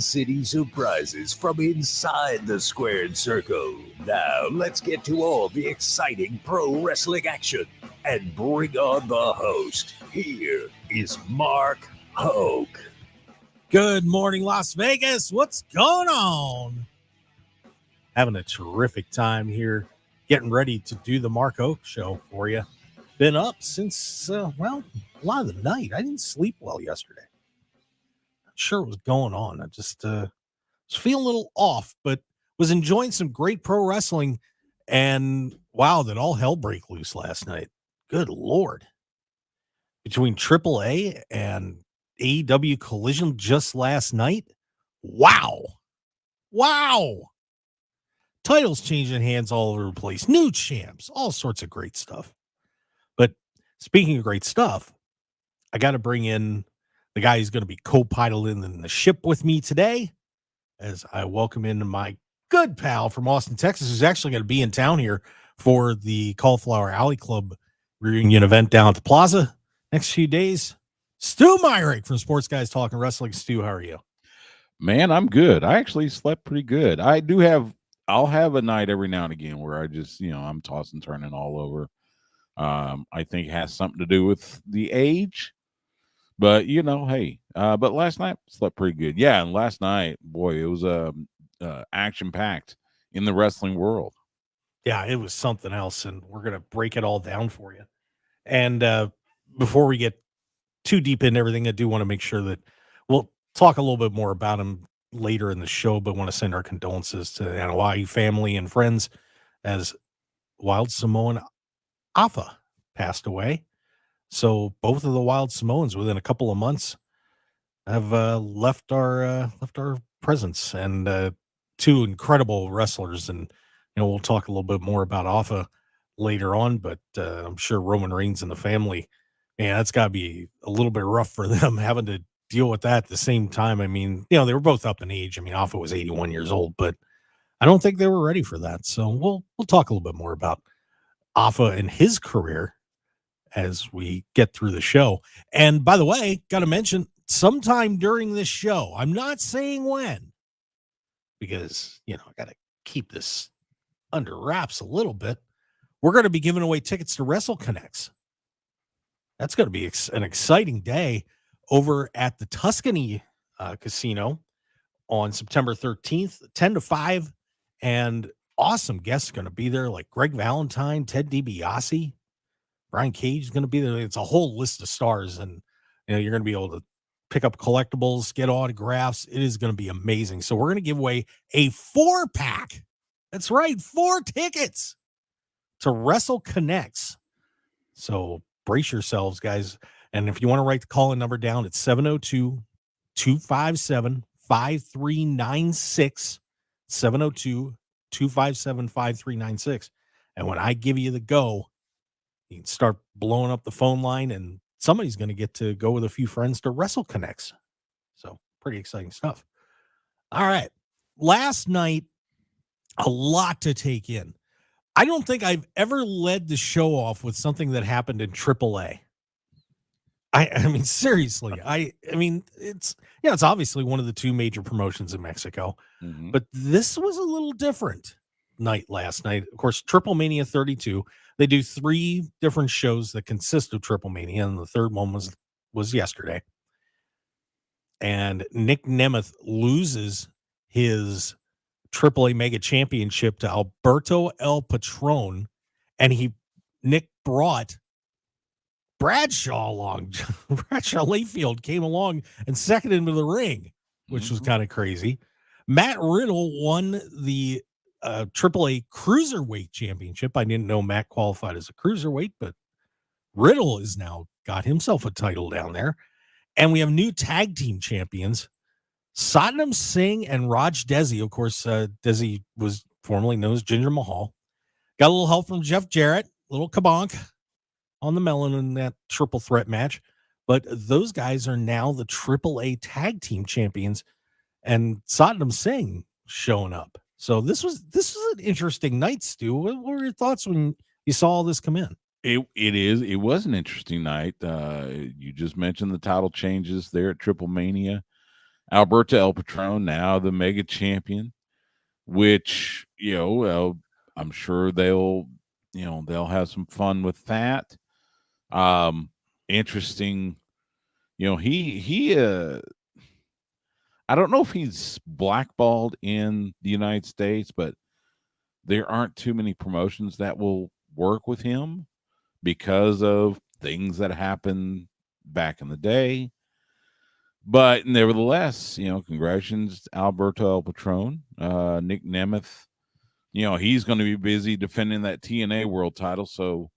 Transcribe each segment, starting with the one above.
city surprises from inside the squared circle. Now, let's get to all the exciting pro wrestling action and bring on the host. Here is Mark Hoke. Good morning, Las Vegas. What's going on? Having a terrific time here, getting ready to do the Mark Hoke show for you. Been up since, a lot of the night. I didn't sleep well yesterday. Not sure what was going on. I just was feeling a little off, but was enjoying some great pro wrestling. And wow, did all hell break loose last night. Good Lord. Between AAA and AEW Collision just last night. Wow. Titles changing hands all over the place. New champs, all sorts of great stuff. But speaking of great stuff, I got to bring in the guy who's going to be co-piloting in the ship with me today as I welcome in my good pal from Austin, Texas, who's actually going to be in town here for the Cauliflower Alley Club reunion event down at the Plaza next few days. Stu Myrick from Sports Guys Talking Wrestling. Stu, how are you? Man, I'm good. I actually slept pretty good. I'll have a night every now and again where I just, I'm tossing, turning all over. I think it has something to do with the age, but hey, but last night slept pretty good. Yeah. And last night, boy, it was action packed in the wrestling world. Yeah, it was something else. And we're going to break it all down for you. And before we get too deep into everything, I do want to make sure that we'll talk a little bit more about him later in the show, but want to send our condolences to the Anawai family and friends as Wild Samoan Afa passed away. So both of the Wild Samoans within a couple of months have left our presence, and two incredible wrestlers. And we'll talk a little bit more about Afa later on, but I'm sure Roman Reigns and the family, man, that's got to be a little bit rough for them having to deal with that at the same time. I mean, they were both up in age. I mean, Afa was 81 years old, but I don't think they were ready for that. So we'll talk a little bit more about Afa and his career as we get through the show. And by the way, got to mention, sometime during this show, I'm not saying when, because, I got to keep this under wraps a little bit. We're going to be giving away tickets to Wrestle Connects. That's going to be an exciting day over at the Tuscany Casino on September 13th, 10 to 5. And awesome guests going to be there, like Greg Valentine, Ted DiBiase, Brian Cage is going to be there. It's a whole list of stars, and you're going to be able to pick up collectibles, get autographs. It is going to be amazing. So we're going to give away a 4-pack. That's right, 4 tickets to Wrestle Connects. So brace yourselves, guys. And if you want to write the call-in number down, it's 702-257-5396, 702-257-5396. And when I give you the go, you can start blowing up the phone line, and somebody's going to get to go with a few friends to Wrestle Connects. So pretty exciting stuff. All right. Last night, a lot to take in. I don't think I've ever led the show off with something that happened in AAA. I mean, seriously, I mean, it's obviously one of the two major promotions in Mexico, but this was a little different night last night. Of course, Triple Mania 32, they do 3 different shows that consist of Triple Mania, and the third one was yesterday. And Nick Nemeth loses his AAA Mega Championship to Alberto El Patron, and Nick brought Bradshaw along. Bradshaw Layfield came along and seconded him to the ring, which was kind of crazy. Matt Riddle won the AAA Cruiserweight Championship. I didn't know Matt qualified as a cruiserweight, but Riddle is now got himself a title down there. And we have new tag team champions, Satnam Singh and Raj Desi. Of course, Desi was formerly known as Jinder Mahal. Got a little help from Jeff Jarrett, little kabonk on the melon in that triple threat match. But those guys are now the AAA tag team champions, and Satnam Singh showing up. So this was an interesting night, Stu. What were your thoughts when you saw all this come in? It was an interesting night. You just mentioned the title changes there at Triple Mania. Alberto El Patron, now the mega champion, which, I'm sure they'll have some fun with that. Interesting. He I don't know if he's blackballed in the United States, but there aren't too many promotions that will work with him because of things that happened back in the day. But nevertheless, congratulations, Alberto El Patron. Nick Nemeth, he's going to be busy defending that TNA world title. So,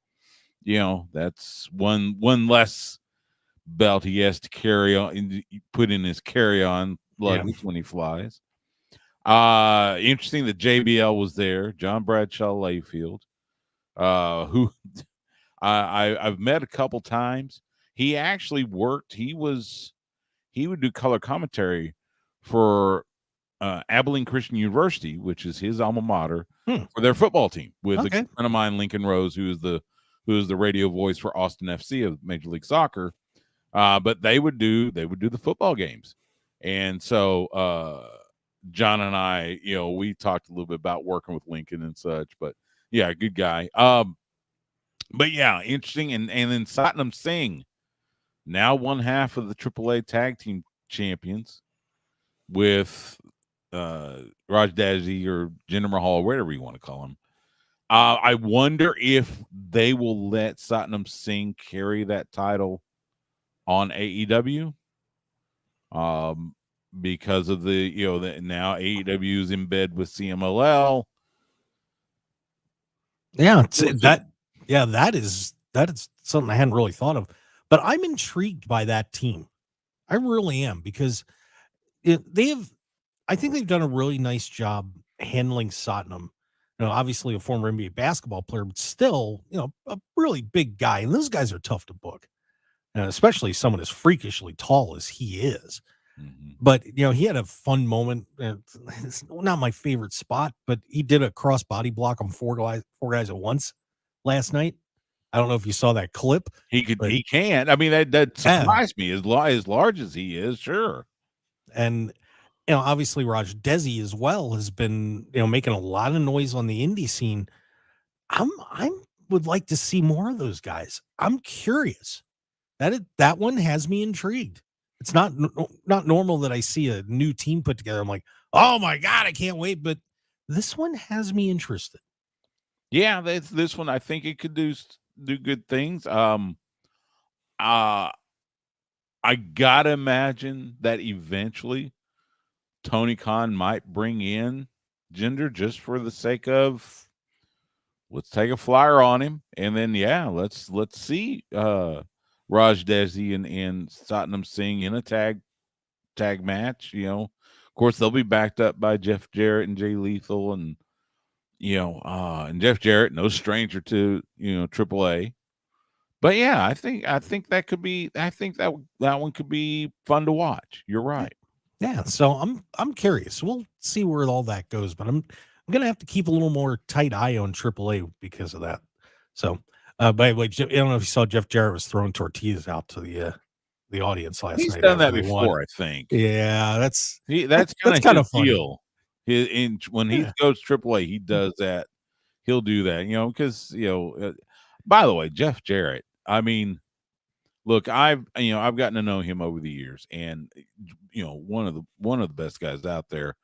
that's one less belt he has to carry on, put in his carry-on luggage when he flies. Interesting that JBL was there, John Bradshaw Layfield, who I've met a couple times. He actually worked. He would do color commentary for Abilene Christian University, which is his alma mater, for their football team with a friend of mine, Lincoln Rose, who is the radio voice for Austin FC of Major League Soccer. But they would do the football games. And so John and I, we talked a little bit about working with Lincoln and such, but yeah, good guy. But yeah, interesting. And then Satnam Singh, now one half of the AAA tag team champions with Raj Dazzy or Jinder Mahal, whatever you want to call him. I wonder if they will let Satnam Singh carry that title on AEW, because of the now AEW is in bed with CMLL. Yeah, that is something I hadn't really thought of, but I'm intrigued by that team. I really am, because I think they've done a really nice job handling Satnam. Obviously a former NBA basketball player, but still, a really big guy, and those guys are tough to book. Especially someone as freakishly tall as he is. Mm-hmm. But, he had a fun moment. It's not my favorite spot, but he did a cross body block on four guys at once last night. I don't know if you saw that clip. He can't. I mean, that surprised me, as large as he is, sure. And, obviously Raj Desi as well has been, making a lot of noise on the indie scene. I would like to see more of those guys. I'm curious. That one has me intrigued. It's not normal that I see a new team put together. I'm like, oh my God, I can't wait. But this one has me interested. Yeah, this one, I think it could do good things. I gotta imagine that eventually Tony Khan might bring in Jinder just for the sake of, let's take a flyer on him, and then let's see Raj Desi and Satnam Singh in a tag match. Of course, they'll be backed up by Jeff Jarrett and Jay Lethal, and and Jeff Jarrett, no stranger to AAA. But yeah, I think that could be. I think that one could be fun to watch. You're right. Yeah, so I'm curious. We'll see where all that goes, but I'm gonna have to keep a little more tight eye on AAA because of that. So, by the way, I don't know if you saw Jeff Jarrett was throwing tortillas out to the audience last night. He's done that before, I think. Yeah, that's kind of funny. deal. When he goes AAA, he does that. He'll do that, because by the way, Jeff Jarrett. I mean, look, I've gotten to know him over the years, and one of the best guys out there.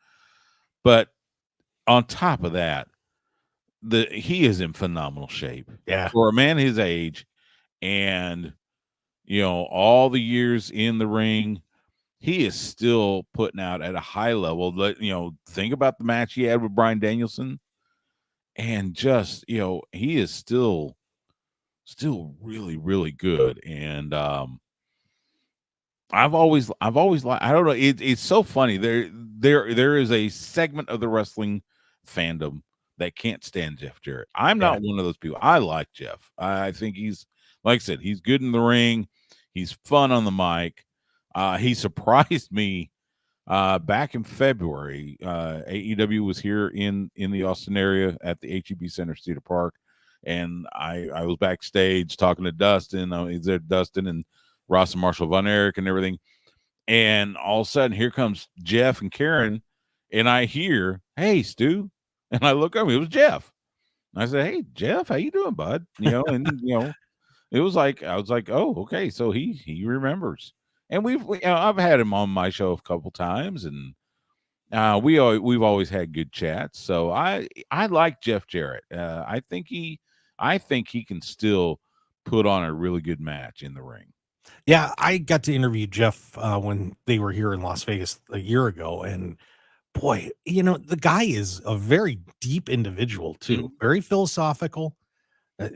But on top of that, he is in phenomenal shape. Yeah, for a man his age, and all the years in the ring, he is still putting out at a high level. Think about the match he had with Bryan Danielson, and just he is still really, really good. And I've always liked, I don't know, it's so funny. There is a segment of the wrestling fandom that can't stand Jeff Jarrett. I'm not one of those people. I like Jeff. I think he's, like I said, he's good in the ring. He's fun on the mic. He surprised me back in February. AEW was here in the Austin area at the HEB Center, Cedar Park, and I was backstage talking to Dustin. He's there, Dustin and Ross and Marshall Von Erich and everything. And all of a sudden, here comes Jeff and Karen, and I hear, "Hey, Stu," and I look over. It was Jeff. And I said, "Hey, Jeff, how you doing, bud?" And it was like I was like, "Oh, okay, so he remembers." And I've had him on my show a couple times, and we've always had good chats. So I like Jeff Jarrett. I think he can still put on a really good match in the ring. Yeah, I got to interview Jeff when they were here in Las Vegas a year ago, and boy, the guy is a very deep individual too, very philosophical. uh,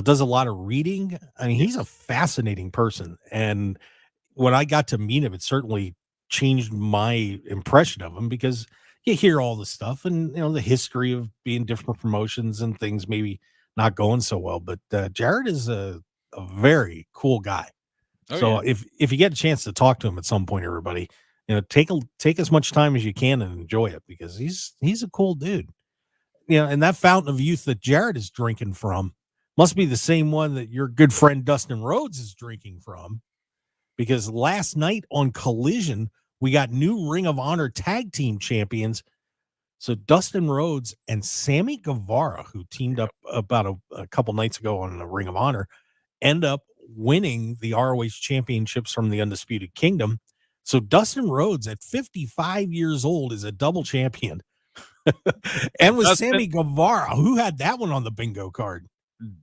does a lot of reading. I mean, he's a fascinating person, and when I got to meet him, it certainly changed my impression of him because you hear all the stuff and the history of being different promotions and things maybe not going so well. But Jared is a very cool guy. Oh, So yeah. if you get a chance to talk to him at some point, everybody, take as much time as you can and enjoy it because he's a cool dude. And that fountain of youth that Jared is drinking from must be the same one that your good friend Dustin Rhodes is drinking from. Because last night on Collision, we got new Ring of Honor tag team champions. So Dustin Rhodes and Sammy Guevara, who teamed up about a couple nights ago on the Ring of Honor, end up winning the ROH championships from the Undisputed Kingdom. So Dustin Rhodes at 55 years old is a double champion. And with Sammy Guevara, who had that one on the bingo card?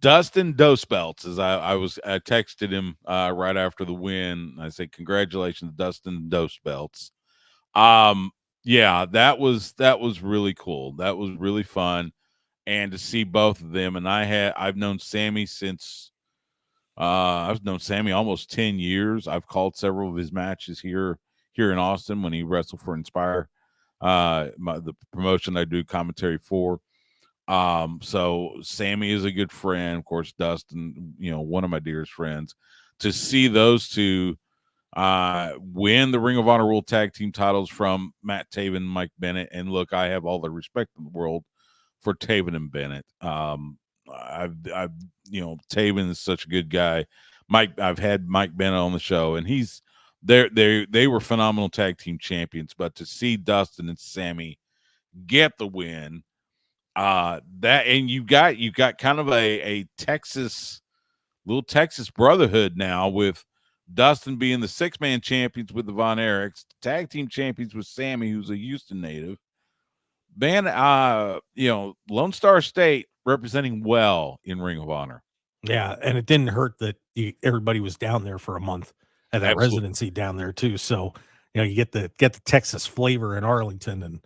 Dustin Dos Belts, as I texted him right after the win. I said, "Congratulations, Dustin Dos Belts." Yeah, that was really cool. That was really fun, and to see both of them. And I've known Sammy since I've known Sammy almost 10 years. I've called several of his matches here in Austin when he wrestled for Inspire, the promotion I do commentary for. So Sammy is a good friend, of course. Dustin, one of my dearest friends. To see those two win the Ring of Honor World Tag Team titles from Matt Taven and Mike Bennett, and look, I have all the respect in the world for Taven and Bennett. I've Taven is such a good guy. I've had Mike Bennett on the show, and they were phenomenal tag team champions. But to see Dustin and Sammy get the win, and you got kind of a little Texas brotherhood now, with Dustin being the 6-man champions with the Von Erichs, tag team champions with Sammy, who's a Houston native. Man, Lone Star State representing well in Ring of Honor. Yeah, and it didn't hurt that everybody was down there for a month at that Absolutely. residency down there too. So you get the Texas flavor in Arlington, and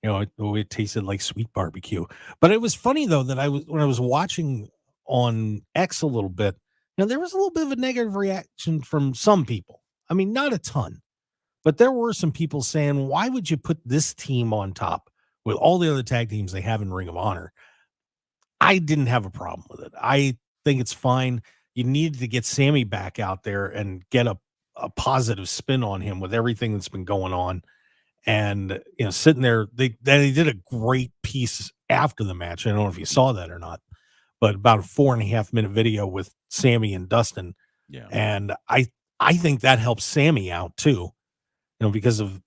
it tasted like sweet barbecue. But it was funny though that when I was watching on X a little bit, there was a little bit of a negative reaction from some people. I mean, not a ton, but there were some people saying, "Why would you put this team on top with all the other tag teams they have in Ring of Honor?" I didn't have a problem with it. I think it's fine. You need to get Sammy back out there and get a positive spin on him with everything that's been going on. And sitting there, they did a great piece after the match. I don't know if you saw that or not, but about a 4.5-minute video with Sammy and Dustin. Yeah. And I think that helps Sammy out too, because of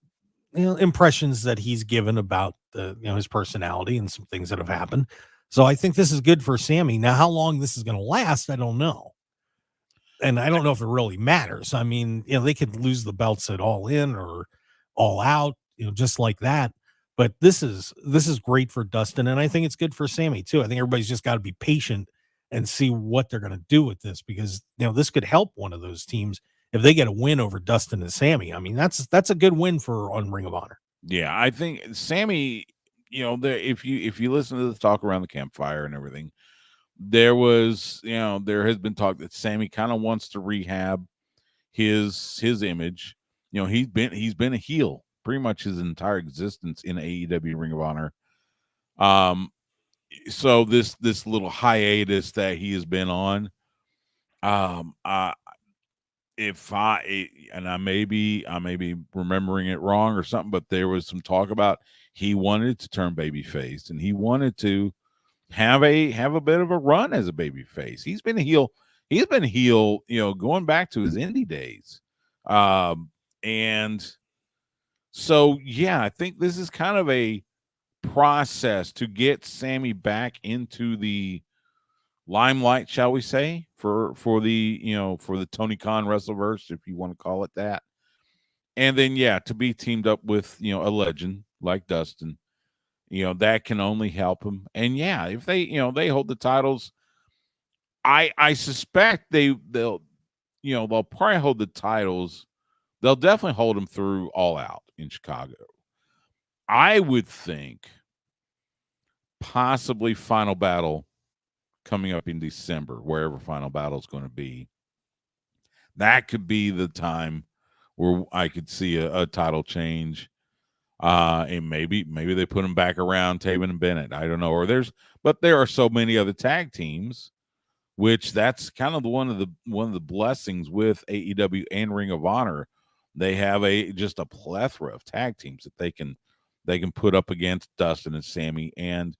impressions that he's given about his personality and some things that have happened. So I think this is good for Sammy. Now, how long this is going to last, I don't know. And I don't know if it really matters. I mean, they could lose the belts at All In or All Out, just like that. But this is great for Dustin, and I think it's good for Sammy too. I think everybody's just got to be patient and see what they're going to do with this, because this could help one of those teams if they get a win over Dustin and Sammy. I mean, that's a good win on Ring of Honor. Yeah, I think Sammy, if you listen to the talk around the campfire and everything, there has been talk that Sammy kind of wants to rehab his image. He's been a heel pretty much his entire existence in AEW Ring of Honor. So this little hiatus that he has been on, I may be remembering it wrong or something, but there was some talk about he wanted to turn babyface, and he wanted to have a bit of a run as a babyface. He's been a heel, going back to his indie days. And so, yeah, I think this is kind of a process to get Sammy back into the limelight, shall we say, for the for the Tony Khan Wrestleverse, if you want to call it that. And then, yeah, to be teamed up with a legend like Dustin, that can only help him. And yeah, if they they hold the titles, I suspect they'll probably hold the titles. They'll definitely hold them through All Out in Chicago. I would think possibly Final Battle coming up in December, wherever Final Battle is going to be. That could be the time where I could see a title change. And maybe they put them back around Taven and Bennett. I don't know. But there are so many other tag teams, which that's kind of one of the blessings with AEW and Ring of Honor. They have just a plethora of tag teams that they can put up against Dustin and Sammy and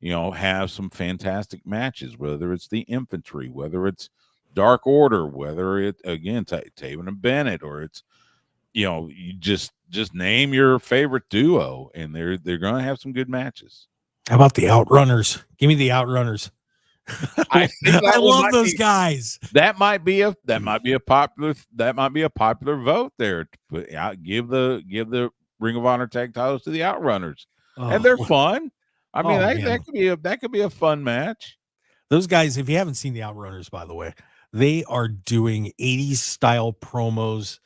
have some fantastic matches, whether it's the Infantry, whether it's Dark Order, whether it again Taven and Bennett, or it's you just name your favorite duo, and they're going to have some good matches. How about the Outrunners? Give me the Outrunners. I love those guys. That might be a popular vote there. Give the Ring of Honor tag titles to the Outrunners, and they're fun. I mean, that could be a fun match. Those guys, if you haven't seen the Outrunners, by the way, they are doing 80s style promos,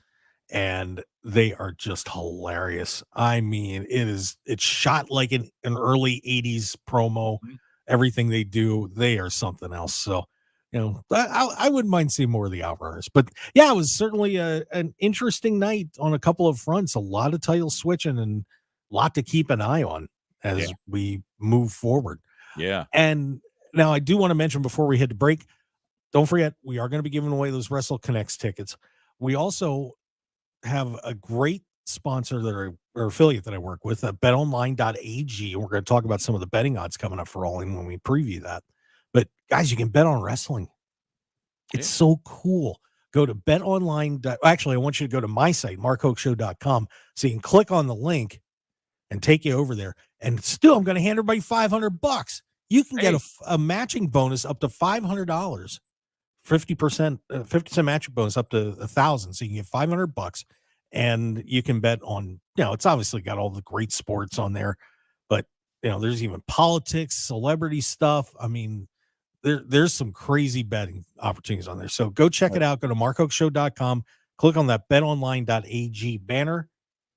and they are just hilarious. I mean, it's shot like an early 80s promo. Mm-hmm. Everything they do, they are something else. So, I wouldn't mind seeing more of the Outrunners. But yeah, it was certainly an interesting night on a couple of fronts. A lot of title switching and a lot to keep an eye on as we move forward. Yeah. And now I do want to mention before we hit the break, don't forget, we are going to be giving away those Wrestle Connects tickets. We also have a great sponsor or affiliate that I work with, betonline.ag, and we're going to talk about some of the betting odds coming up for All In when we preview that. But guys, you can bet on wrestling. It's so cool. Go to betonline. Actually, I want you to go to my site, markhokeshow.com, so you can click on the link and take you over there. And still, I'm going to hand everybody $500. You can get a matching bonus up to $500. 50% matching bonus up to $1,000. So you can get $500, and you can bet on, it's obviously got all the great sports on there, but there's even politics, celebrity stuff. I mean, there's some crazy betting opportunities on there. So go check it out. Go to markhokeshow.com, click on that betonline.ag banner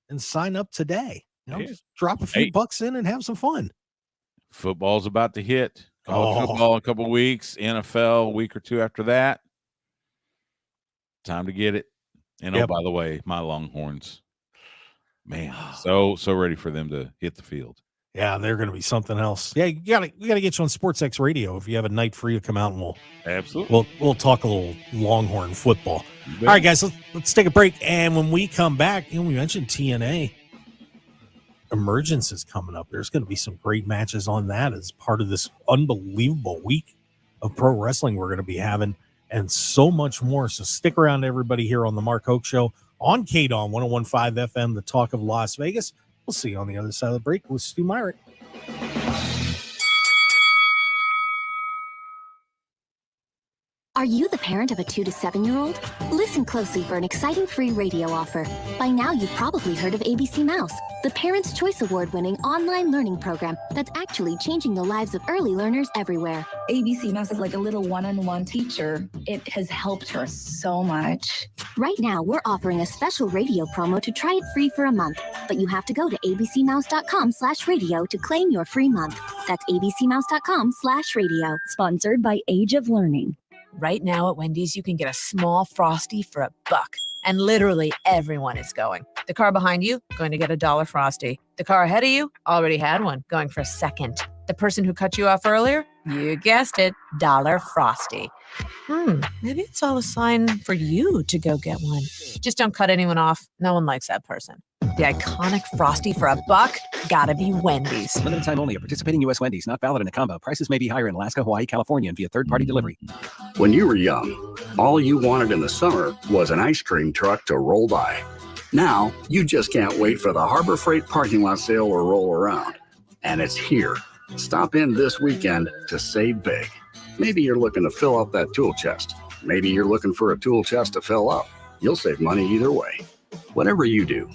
and sign up today. Just drop a few bucks in and have some fun. Football's about to hit. College football in a couple of weeks, NFL a week or two after that. Time to get it. And by the way, my Longhorns, man, so ready for them to hit the field. Yeah, they're going to be something else. Yeah, we got to get you on SportsX Radio if you have a night free to come out, and we'll talk a little Longhorn football. All right, guys, let's take a break, and when we come back, we mentioned TNA. Emergence is coming up. There's going to be some great matches on that as part of this unbelievable week of pro wrestling we're going to be having, and so much more. So stick around, everybody, here on the Mark Hoke Show on KDAWN 101.5 FM, the talk of Las Vegas. We'll see you on the other side of the break with Stu Myrick. Are you the parent of a 2 to 7-year-old? Listen closely for an exciting free radio offer. By now, you've probably heard of ABC Mouse, the Parents' Choice Award-winning online learning program that's actually changing the lives of early learners everywhere. ABC Mouse is like a little one-on-one teacher. It has helped her so much. Right now, we're offering a special radio promo to try it free for a month, but you have to go to abcmouse.com/radio to claim your free month. That's abcmouse.com/radio. Sponsored by Age of Learning. Right now at Wendy's, you can get a small Frosty for $1, and literally everyone is going. The car behind you, going to get a $1 Frosty. The car ahead of you already had one, going for a second. The person who cut you off earlier, you guessed it, $1 Frosty. Maybe it's all a sign for you to go get one. Just don't cut anyone off. No one likes that person. The iconic Frosty for $1, gotta be Wendy's. Limited time only at participating U.S. Wendy's. Not valid in a combo. Prices may be higher in Alaska, Hawaii, California, and via third-party delivery. When you were young, all you wanted in the summer was an ice cream truck to roll by. Now, you just can't wait for the Harbor Freight parking lot sale to roll around. And it's here. Stop in this weekend to save big. Maybe you're looking to fill up that tool chest. Maybe you're looking for a tool chest to fill up. You'll save money either way. Whatever you do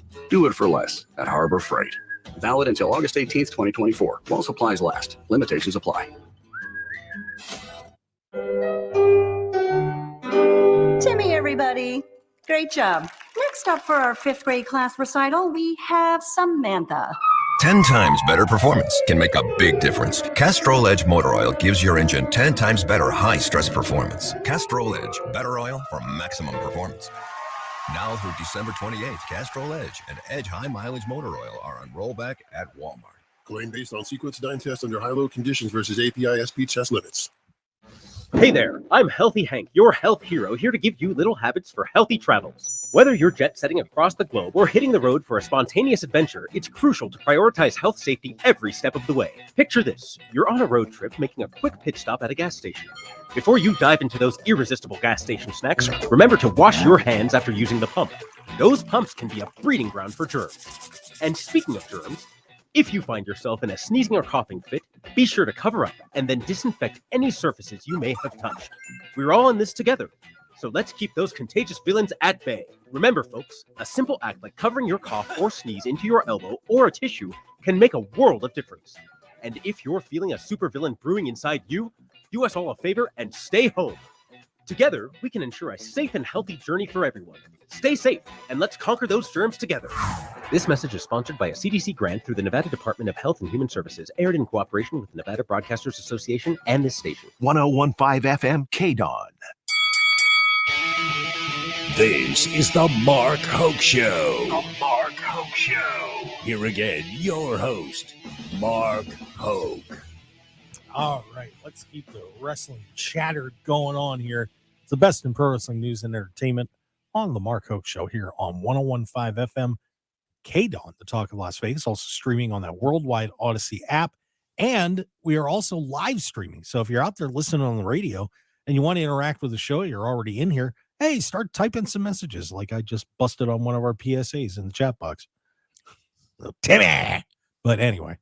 it for less at Harbor Freight. Valid until August 18th, 2024. While supplies last. Limitations apply. Timmy, everybody. Great job. Next up for our 5th grade class recital, we have Samantha. 10 times better performance can make a big difference. Castrol Edge Motor Oil gives your engine 10 times better high-stress performance. Castrol Edge, better oil for maximum performance. Now through December 28th, Castrol Edge and Edge High Mileage Motor Oil are on rollback at Walmart. Claim based on sequence 9 tests under high-load conditions versus API SP test limits. Hey there, I'm Healthy Hank, your health hero, here to give you little habits for healthy travels. Whether you're jet-setting across the globe or hitting the road for a spontaneous adventure, it's crucial to prioritize health safety every step of the way. Picture this, you're on a road trip making a quick pit stop at a gas station. Before you dive into those irresistible gas station snacks, remember to wash your hands after using the pump. Those pumps can be a breeding ground for germs. And speaking of germs, if you find yourself in a sneezing or coughing fit, be sure to cover up and then disinfect any surfaces you may have touched. We're all in this together, so let's keep those contagious villains at bay. Remember, folks, a simple act like covering your cough or sneeze into your elbow or a tissue can make a world of difference. And if you're feeling a supervillain brewing inside you, do us all a favor and stay home. Together, we can ensure a safe and healthy journey for everyone. Stay safe, and let's conquer those germs together. This message is sponsored by a CDC grant through the Nevada Department of Health and Human Services, aired in cooperation with the Nevada Broadcasters Association and this station. 101.5 FM KDAWN. This is the Mark Hoke Show. The Mark Hoke Show. Here again, your host, Mark Hoke. All right, let's keep the wrestling chatter going on here. It's the best in pro wrestling news and entertainment on the Mark Hoke Show here on 101.5 FM KDAWN, the Talk of Las Vegas, also streaming on that worldwide Odyssey app. And we are also live streaming. So if you're out there listening on the radio and you want to interact with the show, you're already in here. Hey, start typing some messages like I just busted on one of our PSAs in the chat box. Timmy! But anyway,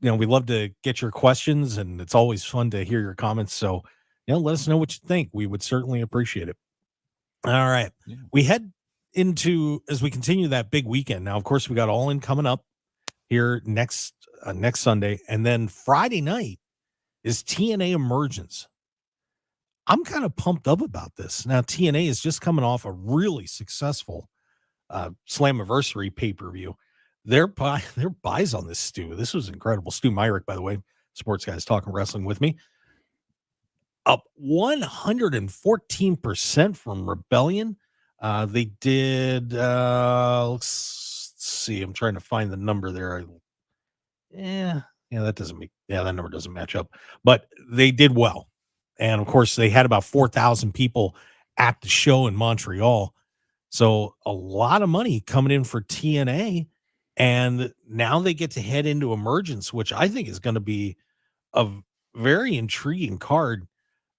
we love to get your questions, and it's always fun to hear your comments. So, let us know what you think. We would certainly appreciate it. All right. Yeah. We head into, as we continue that big weekend. Now, of course, we got All In coming up here next Sunday. And then Friday night is TNA Emergence. I'm kind of pumped up about this. Now, TNA is just coming off a really successful Slammiversary pay-per-view. Their buys on this, Stu. This was incredible. Stu Myrick, by the way, sports guys talking wrestling with me. Up 114% from Rebellion. They did, let's see. I'm trying to find the number there. That number doesn't match up. But they did well. And, of course, they had about 4,000 people at the show in Montreal. So a lot of money coming in for TNA. And now they get to head into Emergence, which I think is going to be a very intriguing card,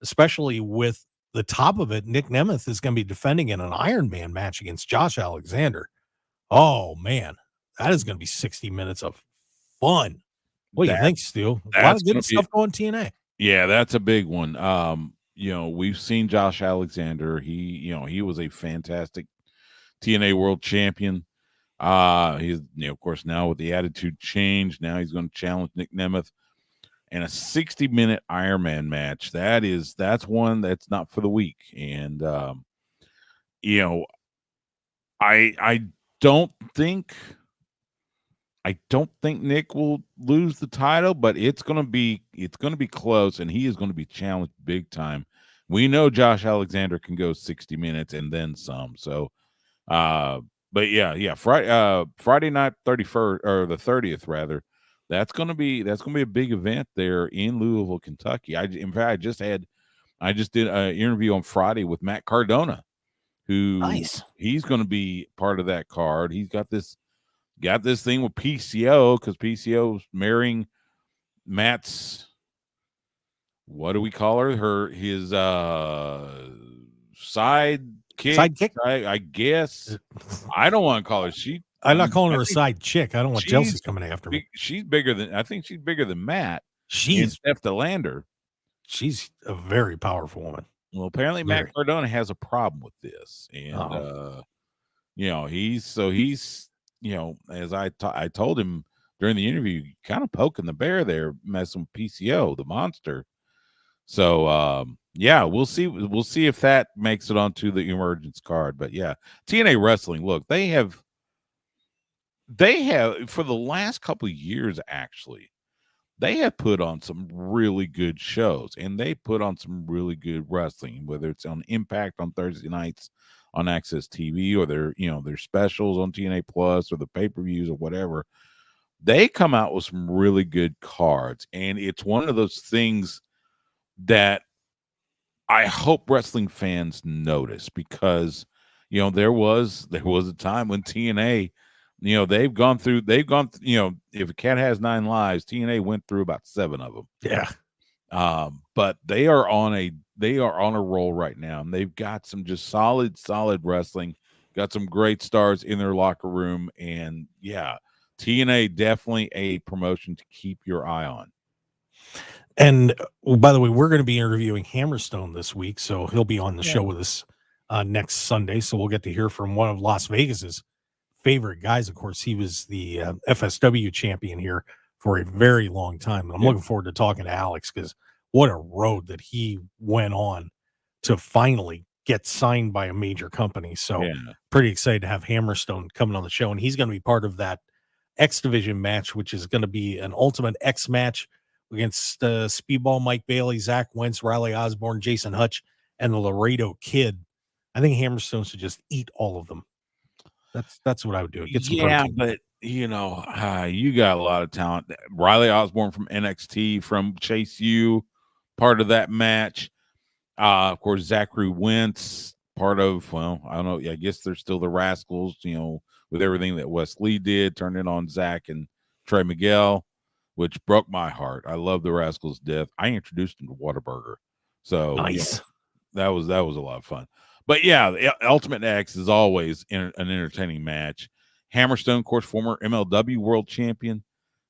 especially with the top of it. Nick Nemeth is going to be defending in an Iron Man match against Josh Alexander. Oh, man, that is going to be 60 minutes of fun. What do you think, Stu? A lot of good stuff going TNA. Yeah, that's a big one. We've seen Josh Alexander. He was a fantastic TNA World Champion. He's, of course, now with the attitude change, now he's going to challenge Nick Nemeth in a 60-minute Iron Man match. That's one that's not for the weak. And, I don't think Nick will lose the title, but it's going to be close, and he is going to be challenged big time. We know Josh Alexander can go 60 minutes and then some. So, but yeah, Friday night 31st or the 30th rather. That's gonna be a big event there in Louisville, Kentucky. I just did an interview on Friday with Matt Cardona, who he's going to be part of that card. He's got this thing with PCO because PCO's marrying Matt's, what do we call her? His side Sidekick? I guess. I don't want to call her. I'm not calling her a side chick. I don't want Chelsea she's coming after me. She's bigger than I think she's bigger than Matt. She's Steph DeLander. She's a very powerful woman. Well, apparently Matt Cardona has a problem with this, and he's as I told him during the interview, kind of poking the bear there, messing with PCO, the monster. So we'll see if that makes it onto the emergence card. But yeah, TNA Wrestling, look, they have for the last couple of years, actually, they have put on some really good shows, and they put on some really good wrestling, whether it's on Impact on Thursday nights on Access TV, or their specials on TNA Plus, or the pay-per-views, or whatever. They come out with some really good cards, and it's one of those things that I hope wrestling fans notice, because there was a time when TNA, they've gone through, if a cat has 9 lives, TNA went through about 7 of them. Yeah. But they are on a roll right now, and they've got some just solid wrestling, got some great stars in their locker room, and yeah, TNA definitely a promotion to keep your eye on. And by the way, we're going to be interviewing Hammerstone this week, so he'll be on the show with us next Sunday. So we'll get to hear from one of Las Vegas's favorite guys. Of course, he was the FSW champion here for a very long time. I'm looking forward to talking to Alex, because what a road that he went on to finally get signed by a major company. So pretty excited to have Hammerstone coming on the show, and he's going to be part of that X Division match, which is going to be an Ultimate X match against Speedball Mike Bailey, Zach Wentz, Riley Osborne, Jason Hutch, and the Laredo Kid. I think Hammerstone should just eat all of them. That's what I would do. Get some protein. But you got a lot of talent. Riley Osborne from NXT, from Chase U, part of that match. Of course, Zachary Wentz, part of, I don't know. I guess they're still the Rascals, with everything that Wes Lee did, turned it on Zach and Trey Miguel, which broke my heart. I love the Rascals' death. I introduced him to Whataburger. So nice. That was a lot of fun. But yeah, Ultimate X is always an entertaining match. Hammerstone, of course, former MLW world champion.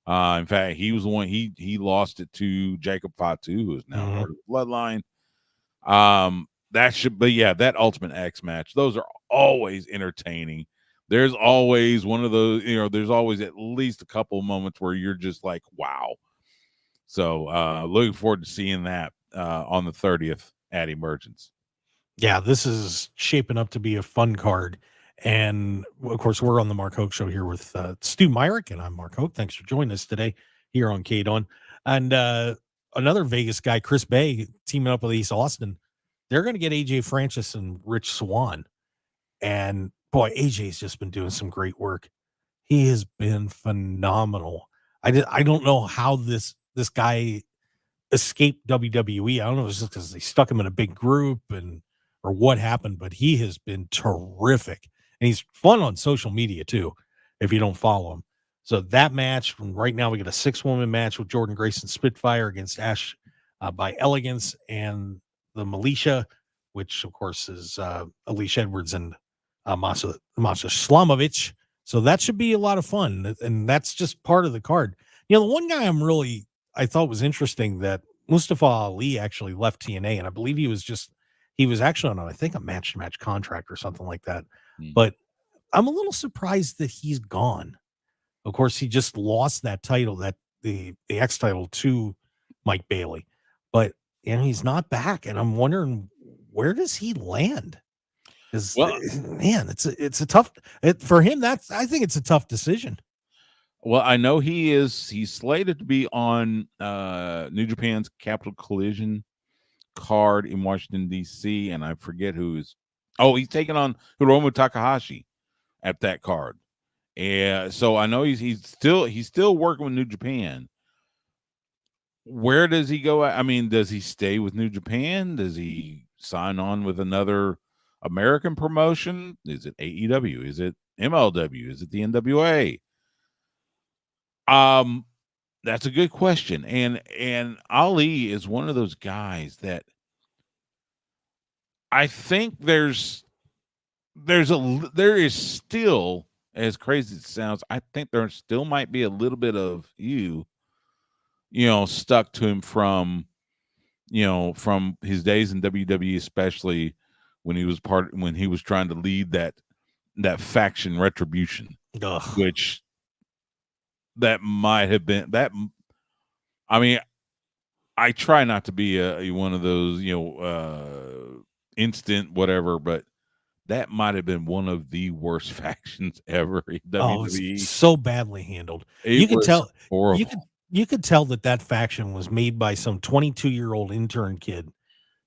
In fact, he was the one, he lost it to Jacob Fatu, who is now part of the Bloodline. That Ultimate X match, those are always entertaining. There's always one of those, there's always at least a couple of moments where you're just like, wow. So looking forward to seeing that on the 30th at Emergence. Yeah, this is shaping up to be a fun card. And of course, we're on the Mark Hoke Show here with Stu Myrick, and I'm Mark Hoke. Thanks for joining us today here on KDAWN. And another Vegas guy, Chris Bay, teaming up with East Austin. They're going to get AJ Francis and Rich Swann. And boy, AJ's just been doing some great work. He has been phenomenal. I don't know how this guy escaped WWE. I don't know if it's just because they stuck him in a big group or what happened, but he has been terrific. And he's fun on social media too, if you don't follow him. So that match, right now we got a 6-woman match with Jordan Grayson Spitfire against Ash by Elegance and the Militia, which of course is Alicia Edwards and Masha Slamovich. So that should be a lot of fun. And that's just part of the card. The one guy I thought was interesting, that Mustafa Ali actually left TNA, and I believe he was actually on, I think, a match-to-match contract or something like that. But I'm a little surprised that he's gone. Of course, he just lost that title, the X title, to Mike Bailey. But he's not back, and I'm wondering, where does he land? Man, it's a tough for him. I think it's a tough decision. Well, I know he's slated to be on New Japan's Capital Collision card in Washington, D.C., and I forget he's taking on Hiromu Takahashi at that card. And so I know he's still working with New Japan. Where does he go? I mean, does he stay with New Japan? Does he sign on with another American promotion? Is it AEW? Is it MLW? Is it the NWA? That's a good question. And Ali is one of those guys that I think there's there is still, as crazy as it sounds, I think there still might be a little bit of stuck to him from his days in WWE, especially when he was trying to lead that faction Retribution. Ugh. Which that might have been that. I mean, I try not to be one of those instant whatever, but that might have been one of the worst factions ever in WWE. It's so badly handled. It You could was tell horrible. you could tell that faction was made by some 22-year-old intern kid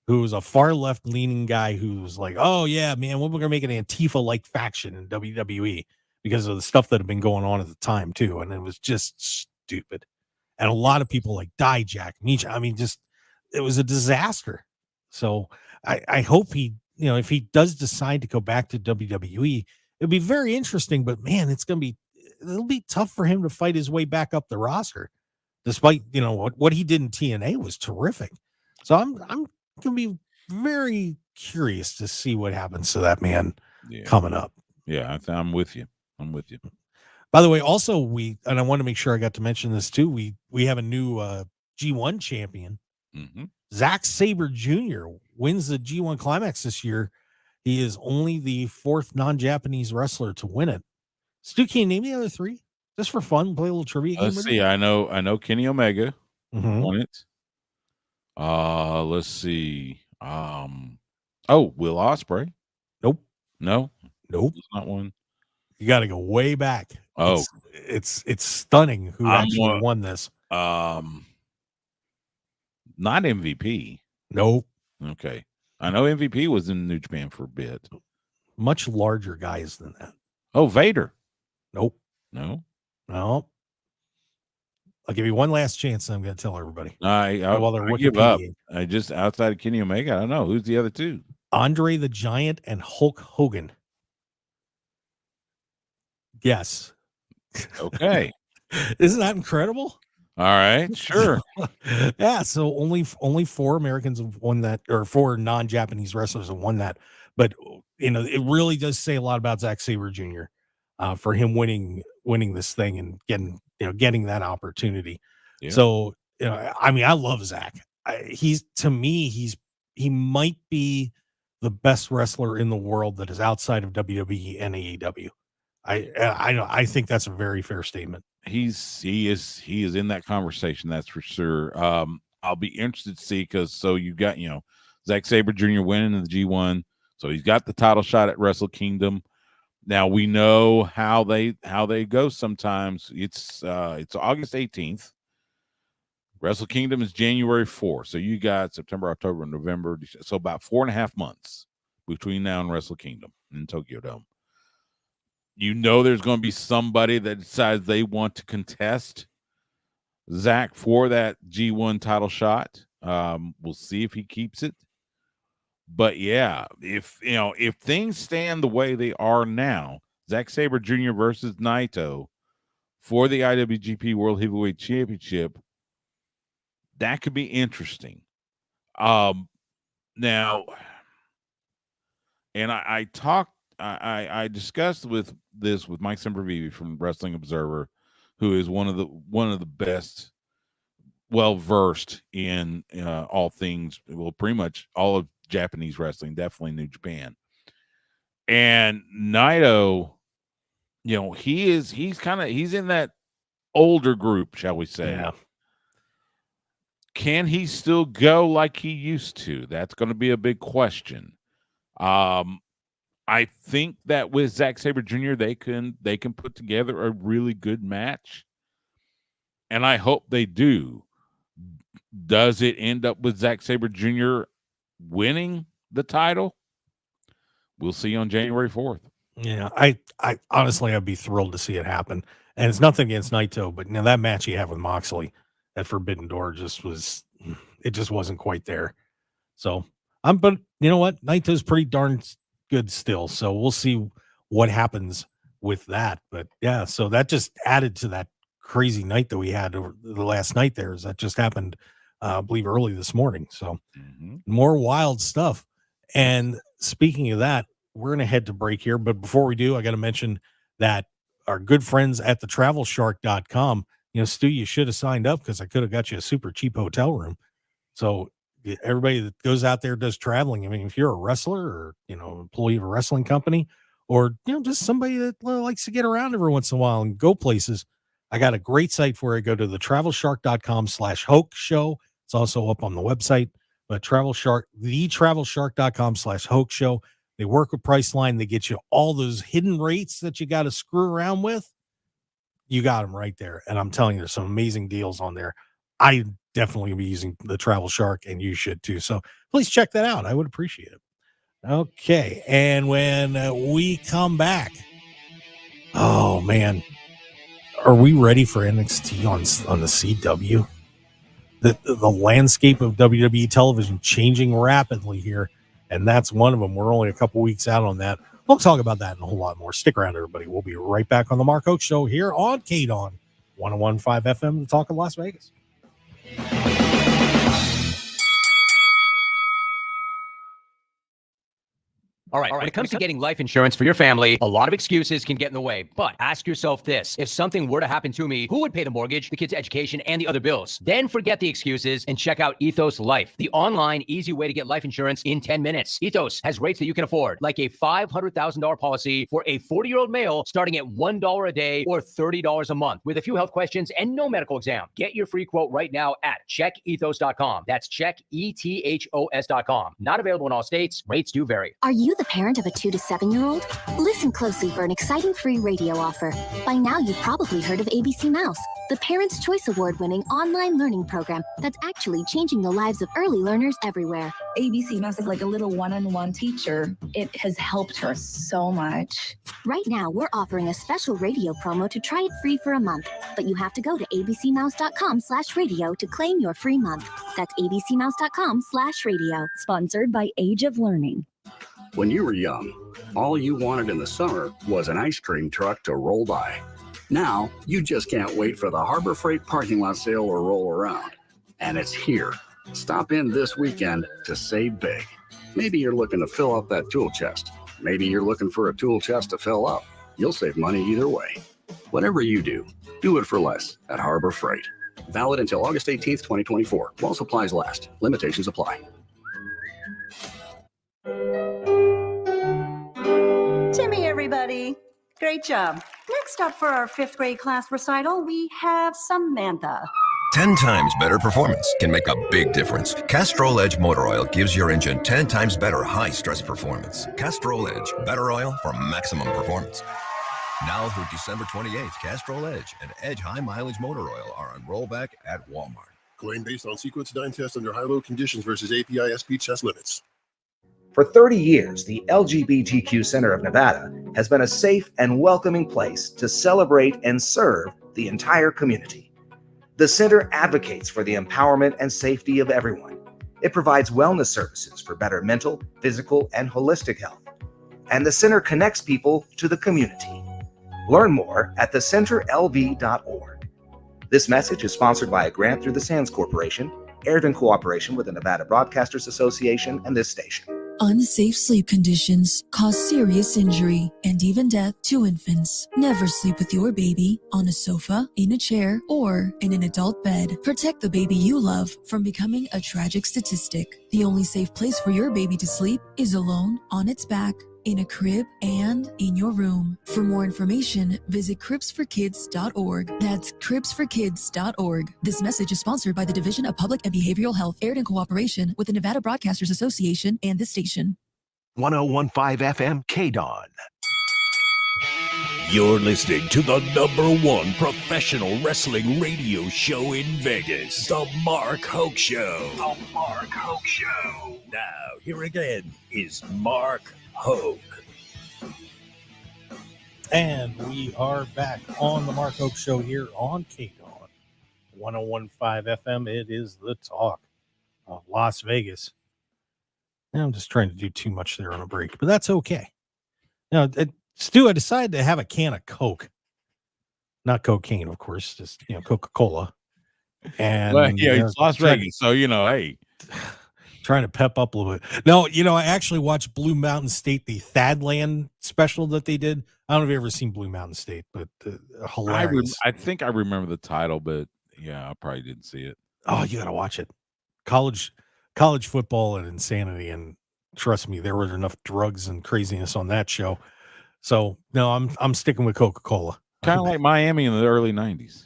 who was a far left leaning guy who was like, "Oh yeah, man, we're gonna make an Antifa like faction in WWE," because of the stuff that had been going on at the time too, and it was just stupid. And a lot of people like Dijak, Misha. I mean, just it was a disaster. So I hope he, if he does decide to go back to WWE, it'll be very interesting. But man, it'll be tough for him to fight his way back up the roster, despite what he did in TNA was terrific. So I'm gonna be very curious to see what happens to that man coming up. Yeah, I'm with you. By the way, also and I want to make sure I got to mention this too. We have a new G1 champion. Mm-hmm. Zack Sabre Jr. wins the G1 Climax this year. He is only the 4th non-Japanese wrestler to win it. Stu, can you name the other 3 just for fun? Play a little trivia game. Let's see. I know Kenny Omega Mhm. won it. Let's see. Will Ospreay. Nope. No. Nope. It's not one. You got to go way back. Oh, it's stunning who actually won this. Not MVP. Nope. Okay. I know MVP was in New Japan for a bit. Much larger guys than that. Oh, Vader. Nope. No. I'll give you one last chance, and I'm going to tell everybody. I give up. I just outside of Kenny Omega, I don't know who's the other 2. Andre the Giant and Hulk Hogan. Yes. Okay. Isn't that incredible? All right, sure. Yeah, so only 4 Americans have won that, or 4 non-Japanese wrestlers have won that. But it really does say a lot about Zack Sabre Jr. For him winning this thing and getting that opportunity. Yeah. So I mean, I love Zack. He might be the best wrestler in the world that is outside of WWE and AEW. I think that's a very fair statement. He is in that conversation, that's for sure. I'll be interested to see, because you got Zack Sabre Jr. winning in the G1, so he's got the title shot at Wrestle Kingdom. Now we know how they go. Sometimes it's August 18th. Wrestle Kingdom is January 4th, so you got September, October, November, so about 4.5 months between now and Wrestle Kingdom in Tokyo Dome. There's going to be somebody that decides they want to contest Zack for that G1 title shot. We'll see if he keeps it. But yeah, if things stand the way they are now, Zack Sabre Jr. versus Naito for the IWGP World Heavyweight Championship, that could be interesting. Now, and I discussed with Mike Sempervive from Wrestling Observer, who is one of the best, well versed in all things, pretty much all of Japanese wrestling, definitely New Japan. And Naito, he's in that older group, shall we say? Yeah. Can he still go like he used to? That's going to be a big question. I think that with Zack Sabre Jr., they can put together a really good match, and I hope they do. Does it end up with Zack Sabre Jr. winning the title? We'll see on January 4th. Yeah, I honestly, I'd be thrilled to see it happen. And it's nothing against Naito, but that match he had with Moxley at Forbidden Door just wasn't quite there. So but you know what? Naito's pretty darn good still. So we'll see what happens with that. But yeah, so that just added to that crazy night that we had over the last night there. That just happened, I believe, early this morning. So more wild stuff. And speaking of that, we're going to head to break here. But before we do, I got to mention that our good friends at the travelshark.com, Stu, you should have signed up because I could have got you a super cheap hotel room. So everybody that goes out there does traveling. I mean, if you're a wrestler or, employee of a wrestling company, or, just somebody that likes to get around every once in a while and go places, I got a great site for it. Go to the travelshark.com/Hoke show. It's also up on the website, but travelshark.com/Hoke show. They work with Priceline. They get you all those hidden rates that you got to screw around with. You got them right there. And I'm telling you, there's some amazing deals on there. I definitely be using the Travel Shark, and you should too. So please check that out. I would appreciate it. Okay. And when we come back, oh man, are we ready for NXT on the CW? The landscape of WWE television changing rapidly here, and that's one of them. We're only a couple weeks out on that. We'll talk about that and a whole lot more. Stick around, everybody. We'll be right back on the Mark Hoke Show here on KDAWN 101.5 FM, the Talk of Las Vegas. All right, when it comes to getting life insurance for your family, a lot of excuses can get in the way. But ask yourself this: if something were to happen to me, who would pay the mortgage, the kids' education, and the other bills? Then forget the excuses and check out Ethos Life, the online, easy way to get life insurance in 10 minutes. Ethos has rates that you can afford, like a $500,000 policy for a 40-year-old male starting at $1 a day or $30 a month, with a few health questions and no medical exam. Get your free quote right now at checkethos.com. That's checkethos.com. Not available in all states. Rates do vary. Are you the parent of a 2 to 7-year-old? Listen closely for an exciting free radio offer. By now, you've probably heard of ABC Mouse, the Parents' Choice Award-winning online learning program that's actually changing the lives of early learners everywhere. ABC Mouse is like a little one-on-one teacher. It has helped her so much. Right now, we're offering a special radio promo to try it free for a month, but you have to go to abcmouse.com/radio to claim your free month. That's abcmouse.com/radio. Sponsored by Age of Learning. When you were young, all you wanted in the summer was an ice cream truck to roll by. Now, you just can't wait for the Harbor Freight parking lot sale to roll around. And it's here. Stop in this weekend to save big. Maybe you're looking to fill up that tool chest. Maybe you're looking for a tool chest to fill up. You'll save money either way. Whatever you do it for less at Harbor Freight. Valid until August 18th, 2024. While supplies last. Limitations apply. Timmy, everybody. Great job. Next up for our 5th grade class recital, we have Samantha. 10 times better performance can make a big difference. Castrol Edge Motor Oil gives your engine 10 times better high-stress performance. Castrol Edge, better oil for maximum performance. Now through December 28th, Castrol Edge and Edge High Mileage Motor Oil are on rollback at Walmart. Claim based on sequence 9 test under high-low conditions versus API SP test limits. For 30 years, the LGBTQ Center of Nevada has been a safe and welcoming place to celebrate and serve the entire community. The center advocates for the empowerment and safety of everyone. It provides wellness services for better mental, physical, and holistic health. And the center connects people to the community. Learn more at thecenterlv.org. This message is sponsored by a grant through the Sands Corporation, aired in cooperation with the Nevada Broadcasters Association and this station. Unsafe sleep conditions cause serious injury and even death to infants. Never sleep with your baby on a sofa, in a chair, or in an adult bed. Protect the baby you love from becoming a tragic statistic. The only safe place for your baby to sleep is alone, on its back, in a crib, and in your room. For more information, visit cribsforkids.org. That's cribsforkids.org. This message is sponsored by the Division of Public and Behavioral Health, aired in cooperation with the Nevada Broadcasters Association and this station. 101.5 FM KDAWN. You're listening to the #1 professional wrestling radio show in Vegas, The Mark Hoke Show. The Mark Hoke Show. Now, here again is Mark Hoke. And we are back on the Mark Hoke Show here on KDAWN 101.5 FM. It is the talk of Las Vegas. Now, I'm just trying to do too much there on a break, but that's okay. Now, Stu, I decided to have a can of Coke. Not cocaine, of course, just, Coca-Cola. And well, yeah, it's Las Vegas, so, hey. Trying to pep up a little bit. No, I actually watched Blue Mountain State, the Thadland special that they did. I don't know if you've ever seen Blue Mountain State, but hilarious. I think I remember the title, but yeah, I probably didn't see it. Oh, you got to watch it. College football and insanity, and trust me, there were enough drugs and craziness on that show. So no, I'm sticking with Coca-Cola. Kind of like Miami in the early 90s.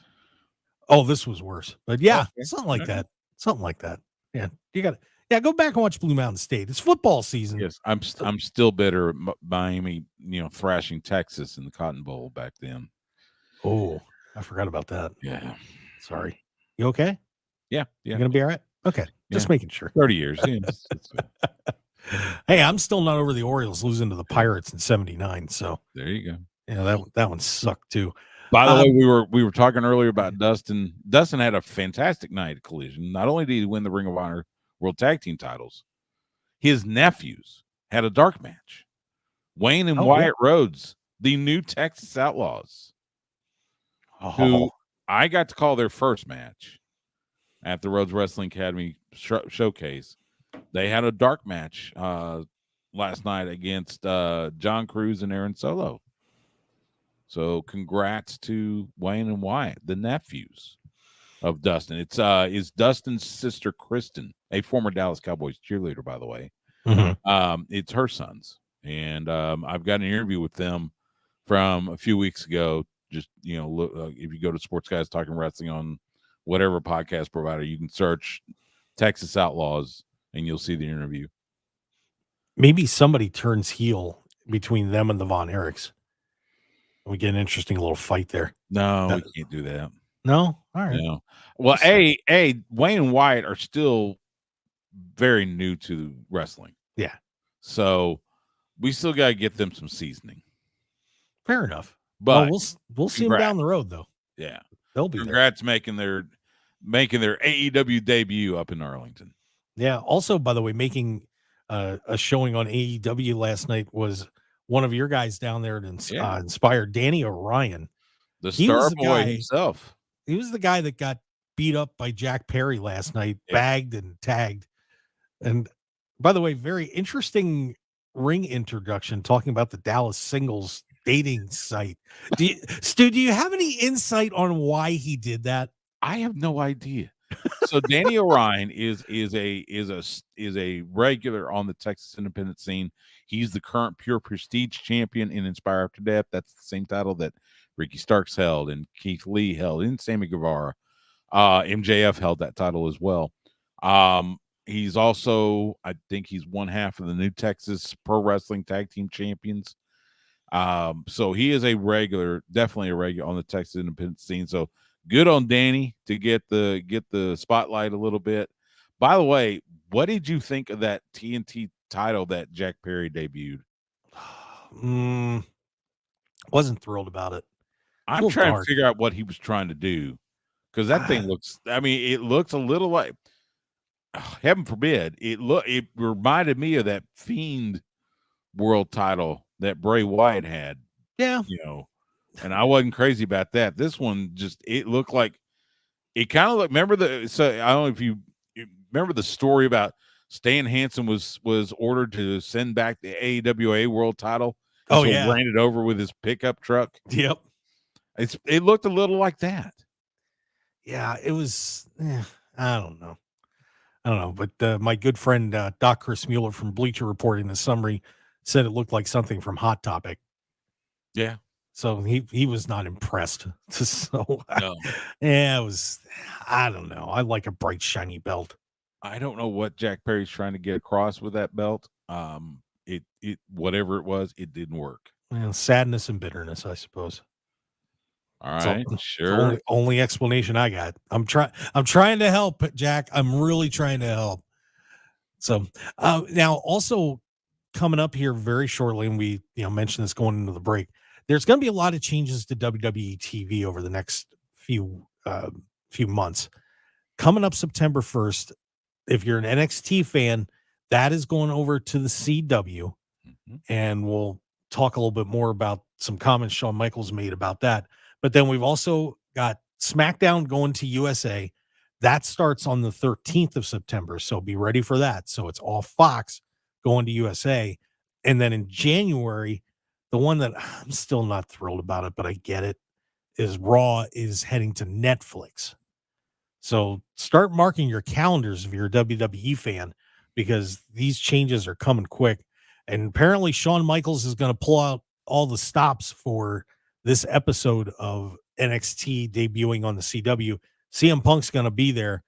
Oh, this was worse. But yeah, Okay. something like that. Something like that. Yeah, you got to. Yeah, go back and watch Blue Mountain State. It's football season. Yes, I'm still bitter at Miami, thrashing Texas in the Cotton Bowl back then. Oh, I forgot about that. Yeah. Sorry. You okay? Yeah. You gonna be all right? Okay. Just making sure. 30 years. Yeah, hey, I'm still not over the Orioles losing to the Pirates in '79. So there you go. Yeah, that one sucked too. By the way, we were talking earlier about Dustin. Dustin had a fantastic night at Collision. Not only did he win the Ring of Honor World Tag Team titles, his nephews had a dark match. Wayne and Wyatt Rhodes, the new Texas Outlaws, who I got to call their first match at the Rhodes Wrestling Academy showcase. They had a dark match last night against John Cruz and Aaron Solo. So congrats to Wayne and Wyatt, the nephews of Dustin. It's Dustin's sister, Kristen, a former Dallas Cowboys cheerleader, by the way. Mm-hmm. It's her sons. And I've got an interview with them from a few weeks ago. Just, look, if you go to Sports Guys Talking Wrestling on whatever podcast provider, you can search Texas Outlaws and you'll see the interview. Maybe somebody turns heel between them and the Von Erichs. We get an interesting little fight there. No, we can't do that. No? All right. No. Well, Wayne and Wyatt are still very new to wrestling. Yeah. So we still got to get them some seasoning. Fair enough. But we'll see them down the road, though. Yeah. They'll be Congrats making their AEW debut up in Arlington. Yeah. Also, by the way, making a showing on AEW last night was one of your guys down there that inspired Danny Orion. The star boy himself. He was the guy that got beat up by Jack Perry last night, bagged and tagged. And by the way, very interesting ring introduction talking about the Dallas singles dating site. Stu, do you have any insight on why he did that? I have no idea. So Danny Orion is a regular on the Texas independent scene. He's the current Pure Prestige champion in Inspire After Death. That's the same title that Ricky Starks held and Keith Lee held, and Sammy Guevara. MJF held that title as well. He's also, I think he's one half of the New Texas Pro Wrestling Tag Team Champions. So he is definitely a regular on the Texas independent scene. So good on Danny to get the spotlight a little bit. By the way, what did you think of that TNT title that Jack Perry debuted? Wasn't thrilled about it. I'm trying to figure out what he was trying to do, because that thing looks, it looks a little like, heaven forbid, it reminded me of that Fiend world title that Bray Wyatt had. Yeah. And I wasn't crazy about that. This one it looked like, it kind of looked, I don't know if you remember the story about Stan Hansen was ordered to send back the AWA world title. Oh, so yeah. ran it over with his pickup truck. Yep. It looked a little like that. Yeah, it was, I don't know. But my good friend, Doc Chris Mueller from Bleacher Report in the summary said it looked like something from Hot Topic. Yeah. So he was not impressed. So no. Yeah, it was, I don't know. I like a bright, shiny belt. I don't know what Jack Perry's trying to get across with that belt. It whatever it was, it didn't work. Well, sadness and bitterness, I suppose. All right, so, sure. Only explanation I got. I'm trying to help, Jack. I'm really trying to help. So now also coming up here very shortly, and we mentioned this going into the break, there's going to be a lot of changes to WWE TV over the next few months. Coming up September 1st, if you're an NXT fan, that is going over to the CW, and we'll talk a little bit more about some comments Shawn Michaels made about that. But then we've also got SmackDown going to USA. That starts on the 13th of September, so be ready for that. So it's all Fox going to USA. And then in January, the one that I'm still not thrilled about it, but I get it, is Raw is heading to Netflix. So start marking your calendars if you're a WWE fan, because these changes are coming quick. And apparently Shawn Michaels is going to pull out all the stops for this episode of NXT debuting on the CW. CM Punk's going to be there,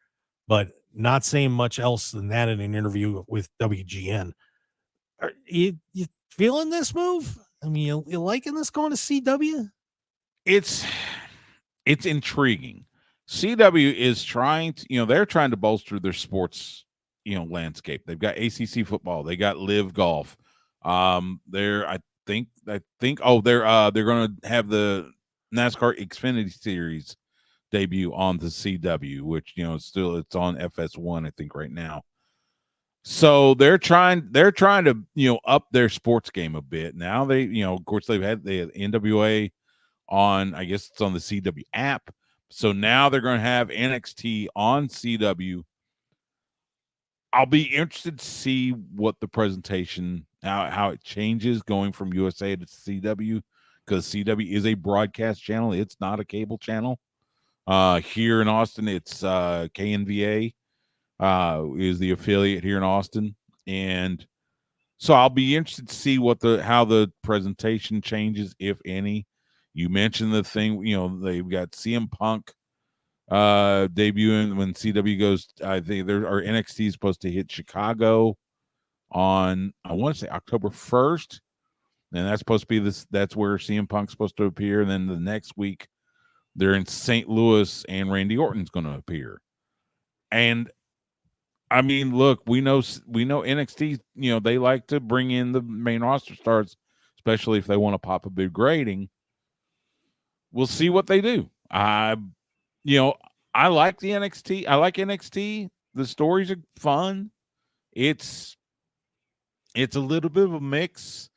but not saying much else than that in an interview with WGN. Are you feeling this move? I mean, you liking this going to CW? It's intriguing. CW is trying to, they're trying to bolster their sports, landscape. They've got ACC football. They got Live Golf. I think they're going to have the NASCAR Xfinity Series debut on the CW, which it's on FS1 I think right now. So they're trying to up their sports game a bit. Now they of course they had NWA on, I guess it's on the CW app. So now they're going to have NXT on CW. I'll be interested to see what the presentation, how it changes going from USA to CW, because CW is a broadcast channel. It's not a cable channel. Here in Austin, it's KNVA is the affiliate here in Austin. And so I'll be interested to see how the presentation changes, if any. You mentioned the thing, they've got CM Punk debuting when CW goes. I think NXT is supposed to hit Chicago on, I want to say, October 1st, and that's supposed to be that's where CM Punk's supposed to appear. And then the next week they're in St. Louis and Randy Orton's going to appear. And I mean, look, we know NXT, they like to bring in the main roster stars, especially if they want to pop a big rating. We'll see what they do. I like the NXT. I like NXT. The stories are fun. It's a little bit of a mix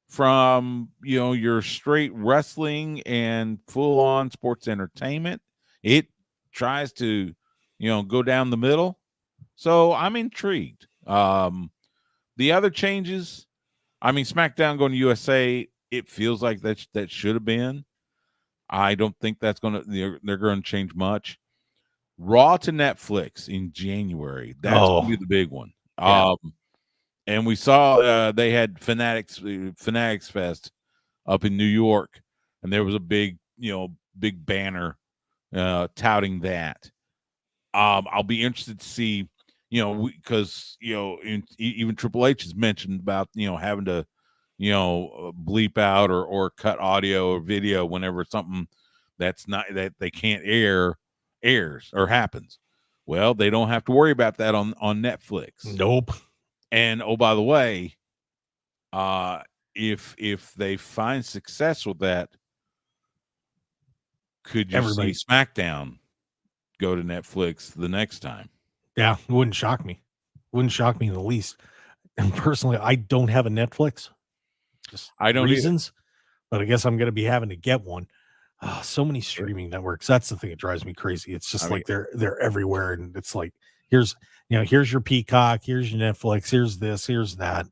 from, your straight wrestling and full on sports entertainment. It tries to, go down the middle. So I'm intrigued. The other changes, I mean, SmackDown going to USA, it feels like that should have been. I don't think they're going to change much. Raw to Netflix in January. That's going to be the big one. Yeah. And we saw they had Fanatics Fest up in New York, and there was a big banner touting that. I'll be interested to see, because even Triple H has mentioned about having to bleep out or cut audio or video whenever something that's not, that they can't airs or happens. Well, they don't have to worry about that on Netflix. Nope. And oh, by the way, if they find success with that, could you see SmackDown go to Netflix the next time? Yeah, it wouldn't shock me. Wouldn't shock me in the least. And personally, I don't have a Netflix. I don't reasons, but I guess I'm going to be having to get one. Oh, so many streaming networks. That's the thing that drives me crazy. It's just they're everywhere, and it's like here's your Peacock, here's your Netflix, here's this, here's that.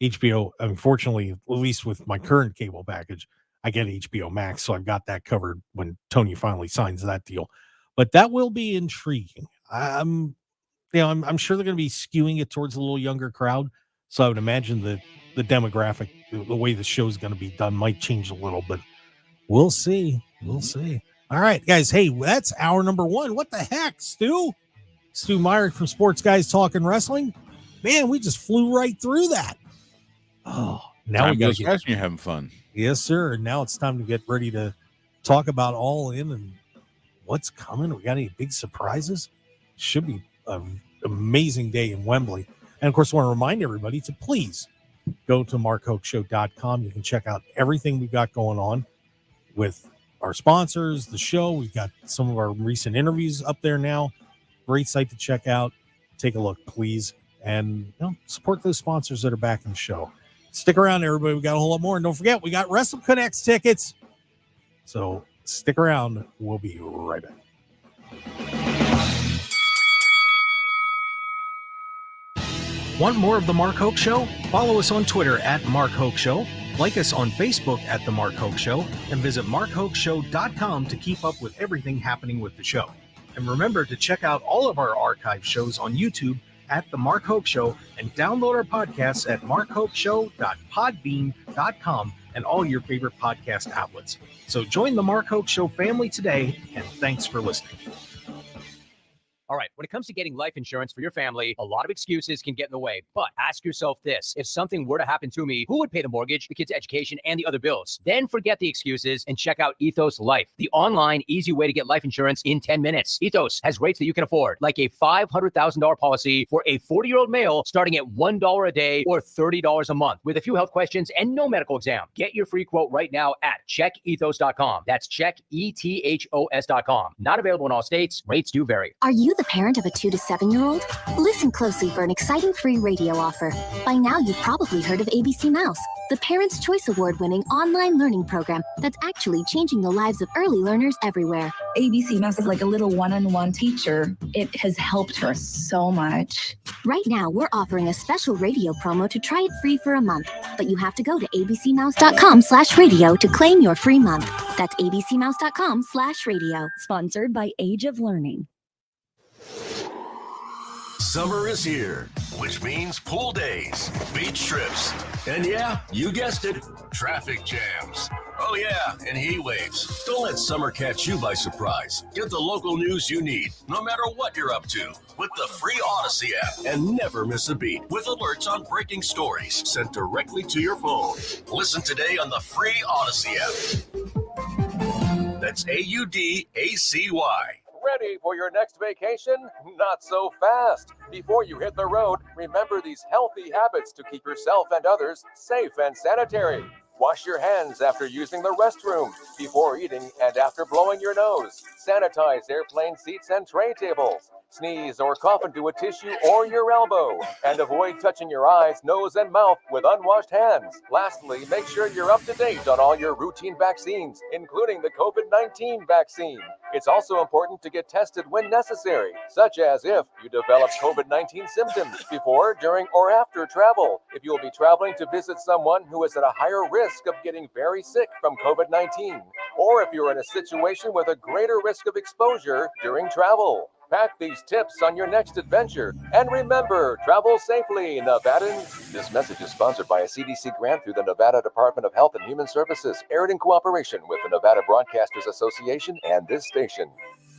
HBO. Unfortunately, at least with my current cable package, I get HBO Max, so I've got that covered when Tony finally signs that deal. But that will be intriguing. I'm sure they're going to be skewing it towards a little younger crowd. So I would imagine that the demographic, the way the show is going to be done, might change a little, but we'll see. We'll see. All right, guys. Hey, that's hour number 1. What the heck, Stu? Stu Myrick from Sports Guys Talking Wrestling. Man, we just flew right through that. Oh, now we got to get. You're having fun. Yes, sir. And now it's time to get ready to talk about All In and what's coming. We got any big surprises? Should be an amazing day in Wembley. And of course, I want to remind everybody to please go to markhokeshow.com. You can check out everything we've got going on with our sponsors, the show. We've got some of our recent interviews up there now. Great site to check out. Take a look, please. And support those sponsors that are backing the show. Stick around, everybody. We got a whole lot more. And don't forget, we got Wrestle Connects tickets. So stick around. We'll be right back. Want more of The Mark Hoke Show? Follow us on Twitter at Mark Hoke Show, like us on Facebook at The Mark Hoke Show, and visit markhokeshow.com to keep up with everything happening with the show. And remember to check out all of our archive shows on YouTube at The Mark Hoke Show and download our podcasts at markhokeshow.podbean.com and all your favorite podcast outlets. So join The Mark Hoke Show family today, and thanks for listening. All right, when it comes to getting life insurance for your family, a lot of excuses can get in the way. But ask yourself this: if something were to happen to me, who would pay the mortgage, the kids' education, and the other bills? Then forget the excuses and check out Ethos Life, the online, easy way to get life insurance in 10 minutes. Ethos has rates that you can afford, like a $500,000 policy for a 40-year-old male starting at $1 a day or $30 a month with a few health questions and no medical exam. Get your free quote right now at checkethos.com. That's checkethos.com. Not available in all states. Rates do vary. Are you the parent of a 2 to 7-year-old? Listen closely for an exciting free radio offer. By now, you've probably heard of ABC Mouse, the Parents' Choice Award-winning online learning program that's actually changing the lives of early learners everywhere. ABC Mouse is like a little one-on-one teacher. It has helped her so much. Right now, we're offering a special radio promo to try it free for a month, but you have to go to abcmouse.com/radio to claim your free month. That's abcmouse.com/radio. Sponsored by Age of Learning. Summer is here, which means pool days, beach trips, and yeah, you guessed it, traffic jams. Oh yeah, and heat waves. Don't let summer catch you by surprise. Get the local news you need, no matter what you're up to, with the free Odyssey app, and never miss a beat with alerts on breaking stories sent directly to your phone. Listen today on the free Odyssey app. That's AUDACY. Ready for your next vacation? Not so fast. Before you hit the road, remember these healthy habits to keep yourself and others safe and sanitary. Wash your hands after using the restroom, before eating and after blowing your nose. Sanitize airplane seats and tray tables. Sneeze or cough into a tissue or your elbow. And avoid touching your eyes, nose, and mouth with unwashed hands. Lastly, make sure you're up to date on all your routine vaccines, including the COVID-19 vaccine. It's also important to get tested when necessary, such as if you develop COVID-19 symptoms before, during, or after travel. If you will be traveling to visit someone who is at a higher risk of getting very sick from COVID-19, or if you're in a situation with a greater risk of exposure during travel. Pack these tips on your next adventure. And remember, travel safely, Nevadans. This message is sponsored by a CDC grant through the Nevada Department of Health and Human Services, aired in cooperation with the Nevada Broadcasters Association and this station.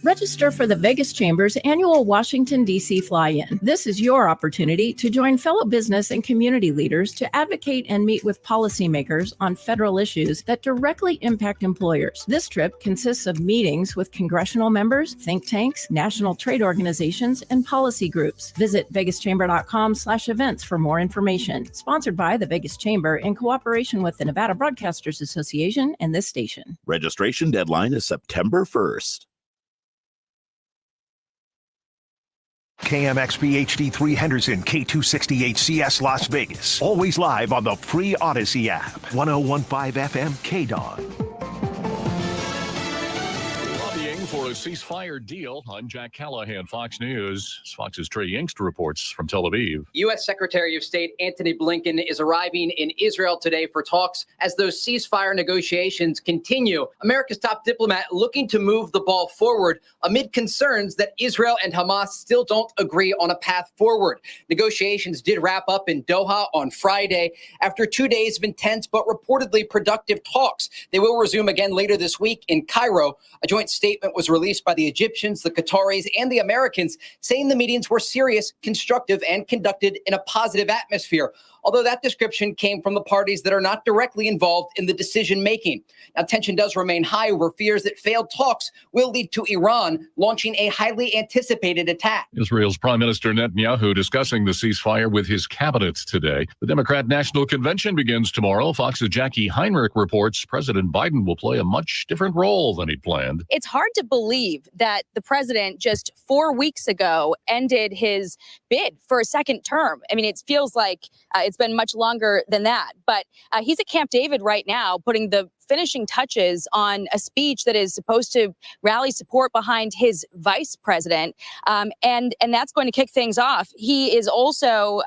Register for the Vegas Chamber's annual Washington, D.C. fly-in. This is your opportunity to join fellow business and community leaders to advocate and meet with policymakers on federal issues that directly impact employers. This trip consists of meetings with congressional members, think tanks, national trade organizations, and policy groups. Visit vegaschamber.com/events for more information. Sponsored by the Vegas Chamber in cooperation with the Nevada Broadcasters Association and this station. Registration deadline is September 1st. KMXP HD3 Henderson, K268CS Las Vegas. Always live on the free Odyssey app. 1015 FM KDAWN. For a ceasefire deal, I'm Jack Callahan, Fox News. Fox's Trey Yingst reports from Tel Aviv. U.S. Secretary of State Antony Blinken is arriving in Israel today for talks as those ceasefire negotiations continue. America's top diplomat looking to move the ball forward amid concerns that Israel and Hamas still don't agree on a path forward. Negotiations did wrap up in Doha on Friday after 2 days of intense but reportedly productive talks. They will resume again later this week in Cairo. A joint statement was released by the Egyptians, the Qataris, and the Americans, saying the meetings were serious, constructive, and conducted in a positive atmosphere. Although that description came from the parties that are not directly involved in the decision-making. Now, tension does remain high over fears that failed talks will lead to Iran launching a highly anticipated attack. Israel's Prime Minister Netanyahu discussing the ceasefire with his cabinet today. The Democrat National Convention begins tomorrow. Fox's Jackie Heinrich reports President Biden will play a much different role than he'd planned. It's hard to believe that the president just 4 weeks ago ended his bid for a second term. I mean, it feels like it's it's been much longer than that. But he's at Camp David right now, putting the finishing touches on a speech that is supposed to rally support behind his vice president. And that's going to kick things off. He is also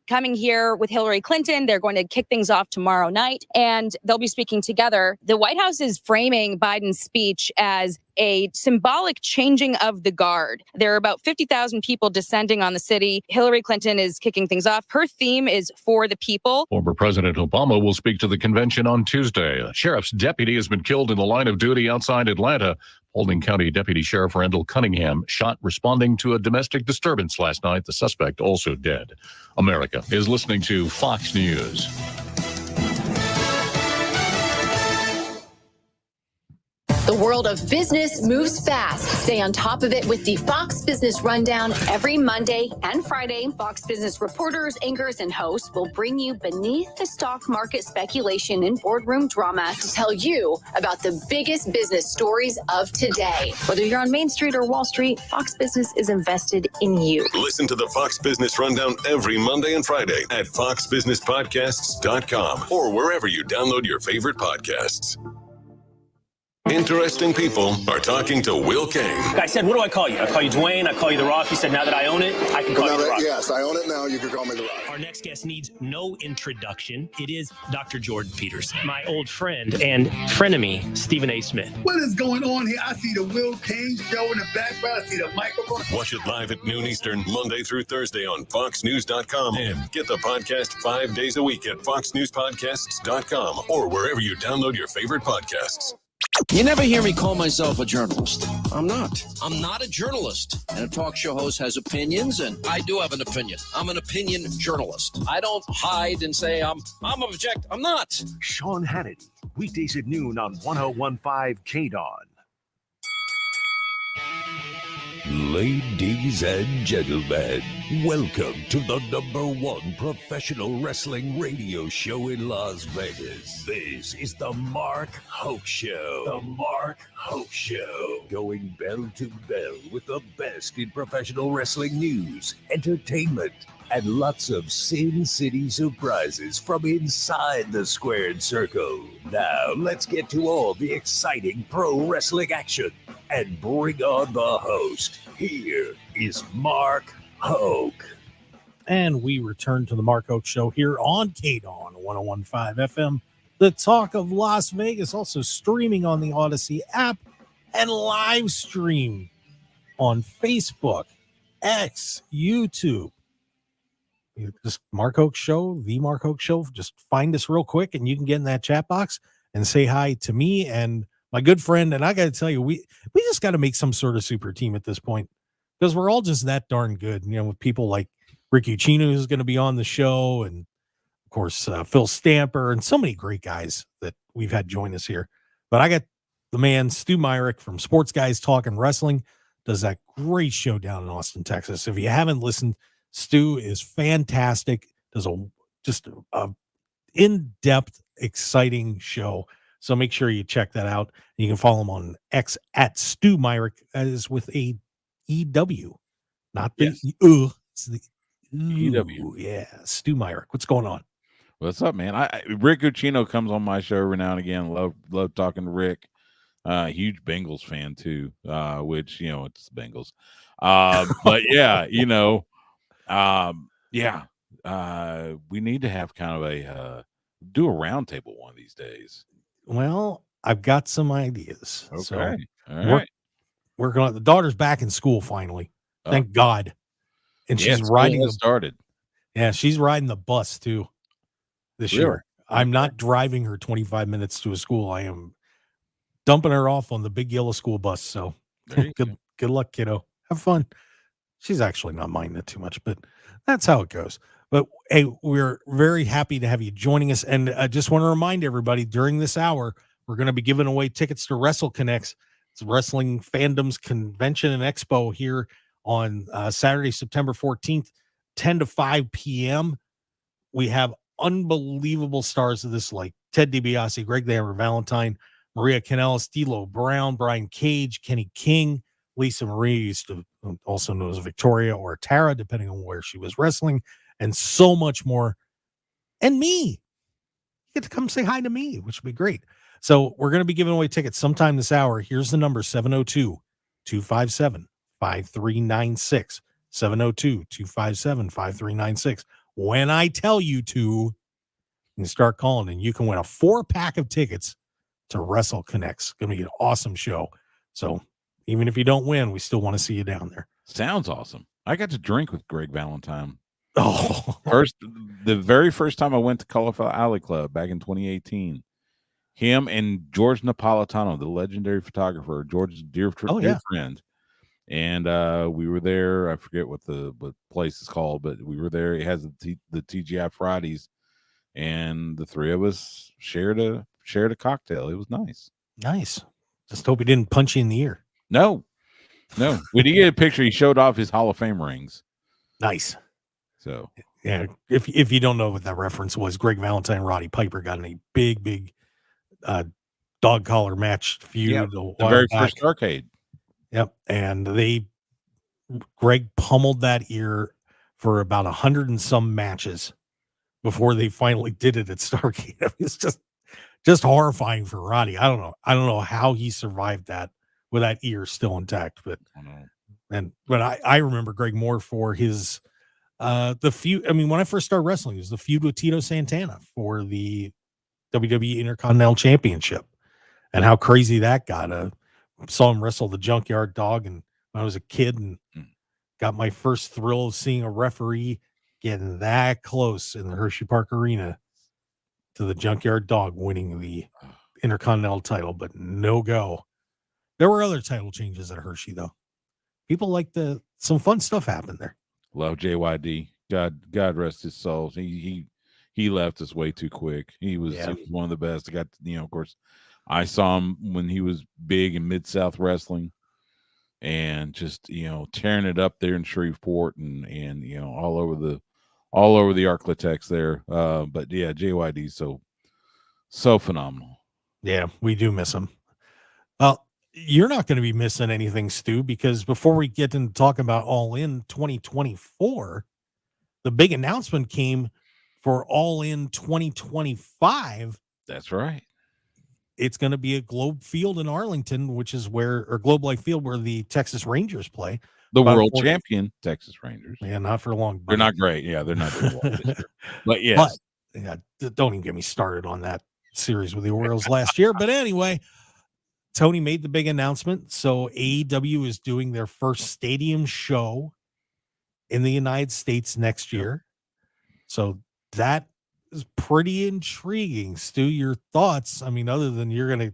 coming here with Hillary Clinton. They're going to kick things off tomorrow night, and they'll be speaking together. The White House is framing Biden's speech as a symbolic changing of the guard. There are about 50,000 people descending on the city. Hillary Clinton is kicking things off. Her theme is for the people. Former President Obama will speak to the convention on Tuesday. A sheriff's deputy has been killed in the line of duty outside Atlanta. Paulding County Deputy Sheriff Randall Cunningham shot responding to a domestic disturbance last night. The suspect also dead. America is listening to Fox News. The world of business moves fast. Stay on top of it with the Fox Business Rundown every Monday and Friday. Fox Business reporters, anchors, and hosts will bring you beneath the stock market speculation and boardroom drama to tell you about the biggest business stories of today. Whether you're on Main Street or Wall Street, Fox Business is invested in you. Listen to the Fox Business Rundown every Monday and Friday at foxbusinesspodcasts.com or wherever you download your favorite podcasts. Interesting people are talking to Will Kane. I said, what do I call you? I call you Dwayne. I call you The Rock. He said, now that I own it, I can call you The Rock. Yes, I own it now. You can call me The Rock. Our next guest needs no introduction. It is Dr. Jordan Peterson, my old friend and frenemy, Stephen A. Smith. What is going on here? I see the Will Kane show in the background. I see the microphone. Watch it live at noon Eastern, Monday through Thursday on foxnews.com. And get the podcast 5 days a week at foxnewspodcasts.com or wherever you download your favorite podcasts. You never hear me call myself a journalist. I'm not. I'm not a journalist. And a talk show host has opinions, and I do have an opinion. I'm an opinion journalist. I don't hide and say I'm object. I'm not. Sean Hannity, weekdays at noon on 101.5 KDAWN. Ladies and gentlemen, welcome to the #1 professional wrestling radio show in Las Vegas. This is the Mark Hoke Show. The Mark Hoke Show. Going bell to bell with the best in professional wrestling news, entertainment, and lots of Sin City surprises from inside the squared circle. Now, let's get to all the exciting pro wrestling action and bring on the host. Here is Mark Hoke. And we return to the Mark Hoke Show here on KDAWN 101.5 FM, the talk of Las Vegas, also streaming on the Odyssey app and live stream on Facebook, X, YouTube. Just Mark Hoke Show, the Mark Hoke Show. Just find us real quick and you can get in that chat box and say hi to me and my good friend. And I got to tell you, we just got to make some sort of super team at this point because we're all just that darn good. You know, with people like Rick Uccino, who's going to be on the show, and of course, Phil Stamper, and so many great guys that we've had join us here. But I got the man, Stu Myrick from Sports Guys Talking Wrestling, does that great show down in Austin, Texas. If you haven't listened, Stu is fantastic. Does a in-depth, exciting show. So make sure you check that out. You can follow him on X at Stu Myrick. That is with a EW, not the it's the EW. Yeah, Stu Myrick. What's going on? What's up, man? Rick Uccino comes on my show every now and again. Love talking to Rick. Huge Bengals fan too, which it's the Bengals. But yeah, we need to have kind of a do a roundtable one of these days. Well, I've got some ideas. Okay. So all right. Working on the daughter's back in school finally. Thank God. And she's riding started. Yeah, she's riding the bus too this year. I'm not driving her 25 minutes to a school. I am dumping her off on the big yellow school bus. So good luck, kiddo. Have fun. She's actually not minding it too much, but that's how it goes. But hey, we're very happy to have you joining us. And I just want to remind everybody during this hour, we're going to be giving away tickets to Wrestle Connects. It's Wrestling Fandom's Convention and Expo here on Saturday, September 14th, 10 to 5 p.m. We have unbelievable stars of this, like Ted DiBiase, Greg the Hammer Valentine, Maria Kanellis, D'Lo Brown, Brian Cage, Kenny King, Lisa Marie, used to also known as Victoria or Tara, depending on where she was wrestling, and so much more. and me. You get to come say hi to me, which would be great. So we're going to be giving away tickets sometime this hour. Here's the number, 702-257-5396. 702-257-5396. When I tell you to, you can start calling, and you can win a 4-pack of tickets to Wrestle Connects. It's going to be an awesome show. So even if you don't win, we still want to see you down there. Sounds awesome. I got to drink with Greg Valentine. Oh, the very first time I went to Colorful Alley Club back in 2018. Him and George Napolitano, the legendary photographer, George's dear friend. And we were there. I forget what the place is called, but we were there. It has the TGI Fridays, and the three of us shared a cocktail. It was nice. Nice. Just hope he didn't punch you in the ear. No. We did get a picture. He showed off his Hall of Fame rings. Nice. So yeah, if you don't know what that reference was, Greg Valentine and Roddy Piper got in a big dog collar match feud. The very first arcade. Yep. And Greg pummeled that ear for about 100 and some matches before they finally did it at Stargate. It's just horrifying for Roddy. I don't know how he survived that with that ear still intact, but I remember Greg Moore for his the feud. I mean, when I first started wrestling, it was the feud with Tito Santana for the WWE Intercontinental Championship, and how crazy that got. Saw him wrestle the Junkyard Dog, and when I was a kid, and got my first thrill of seeing a referee getting that close in the Hershey Park Arena to the Junkyard Dog winning the Intercontinental title, but no go. There were other title changes at Hershey, though. People like some fun stuff happened there. Love JYD. God rest his soul. He left us way too quick. He was one of the best. I got, of course, I saw him when he was big in Mid-South Wrestling, and just, tearing it up there in Shreveport and all over the Arklatex there. But yeah, JYD so phenomenal. Yeah, we do miss him. Well, you're not going to be missing anything, Stu, because before we get into talking about All In 2024, the big announcement came for All In 2025. That's right. It's going to be at Globe Field in Arlington, which is or Globe Life Field, where the Texas Rangers play. The world champion Texas Rangers. Yeah, not for long. They're not great. Yeah, they're not doing well this year. But yes. Don't even get me started on that series with the Orioles last year. But anyway, Tony made the big announcement. So AEW is doing their first stadium show in the United States next year. So that is pretty intriguing. Stu, your thoughts? I mean, other than you're going to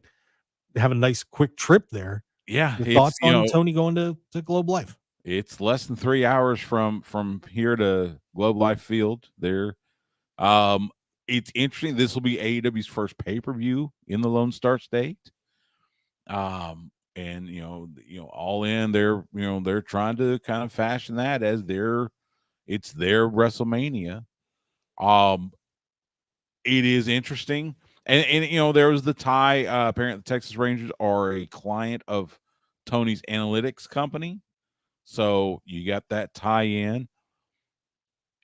have a nice quick trip there. Yeah. Your thoughts on Tony going to Globe Life? It's less than 3 hours from here to Globe Life Field there. It's interesting. This will be AEW's first pay-per-view in the Lone Star State. And All In, they're trying to kind of fashion that as it's their WrestleMania. It is interesting. And there was the tie. Apparently the Texas Rangers are a client of Tony's analytics company. So you got that tie in.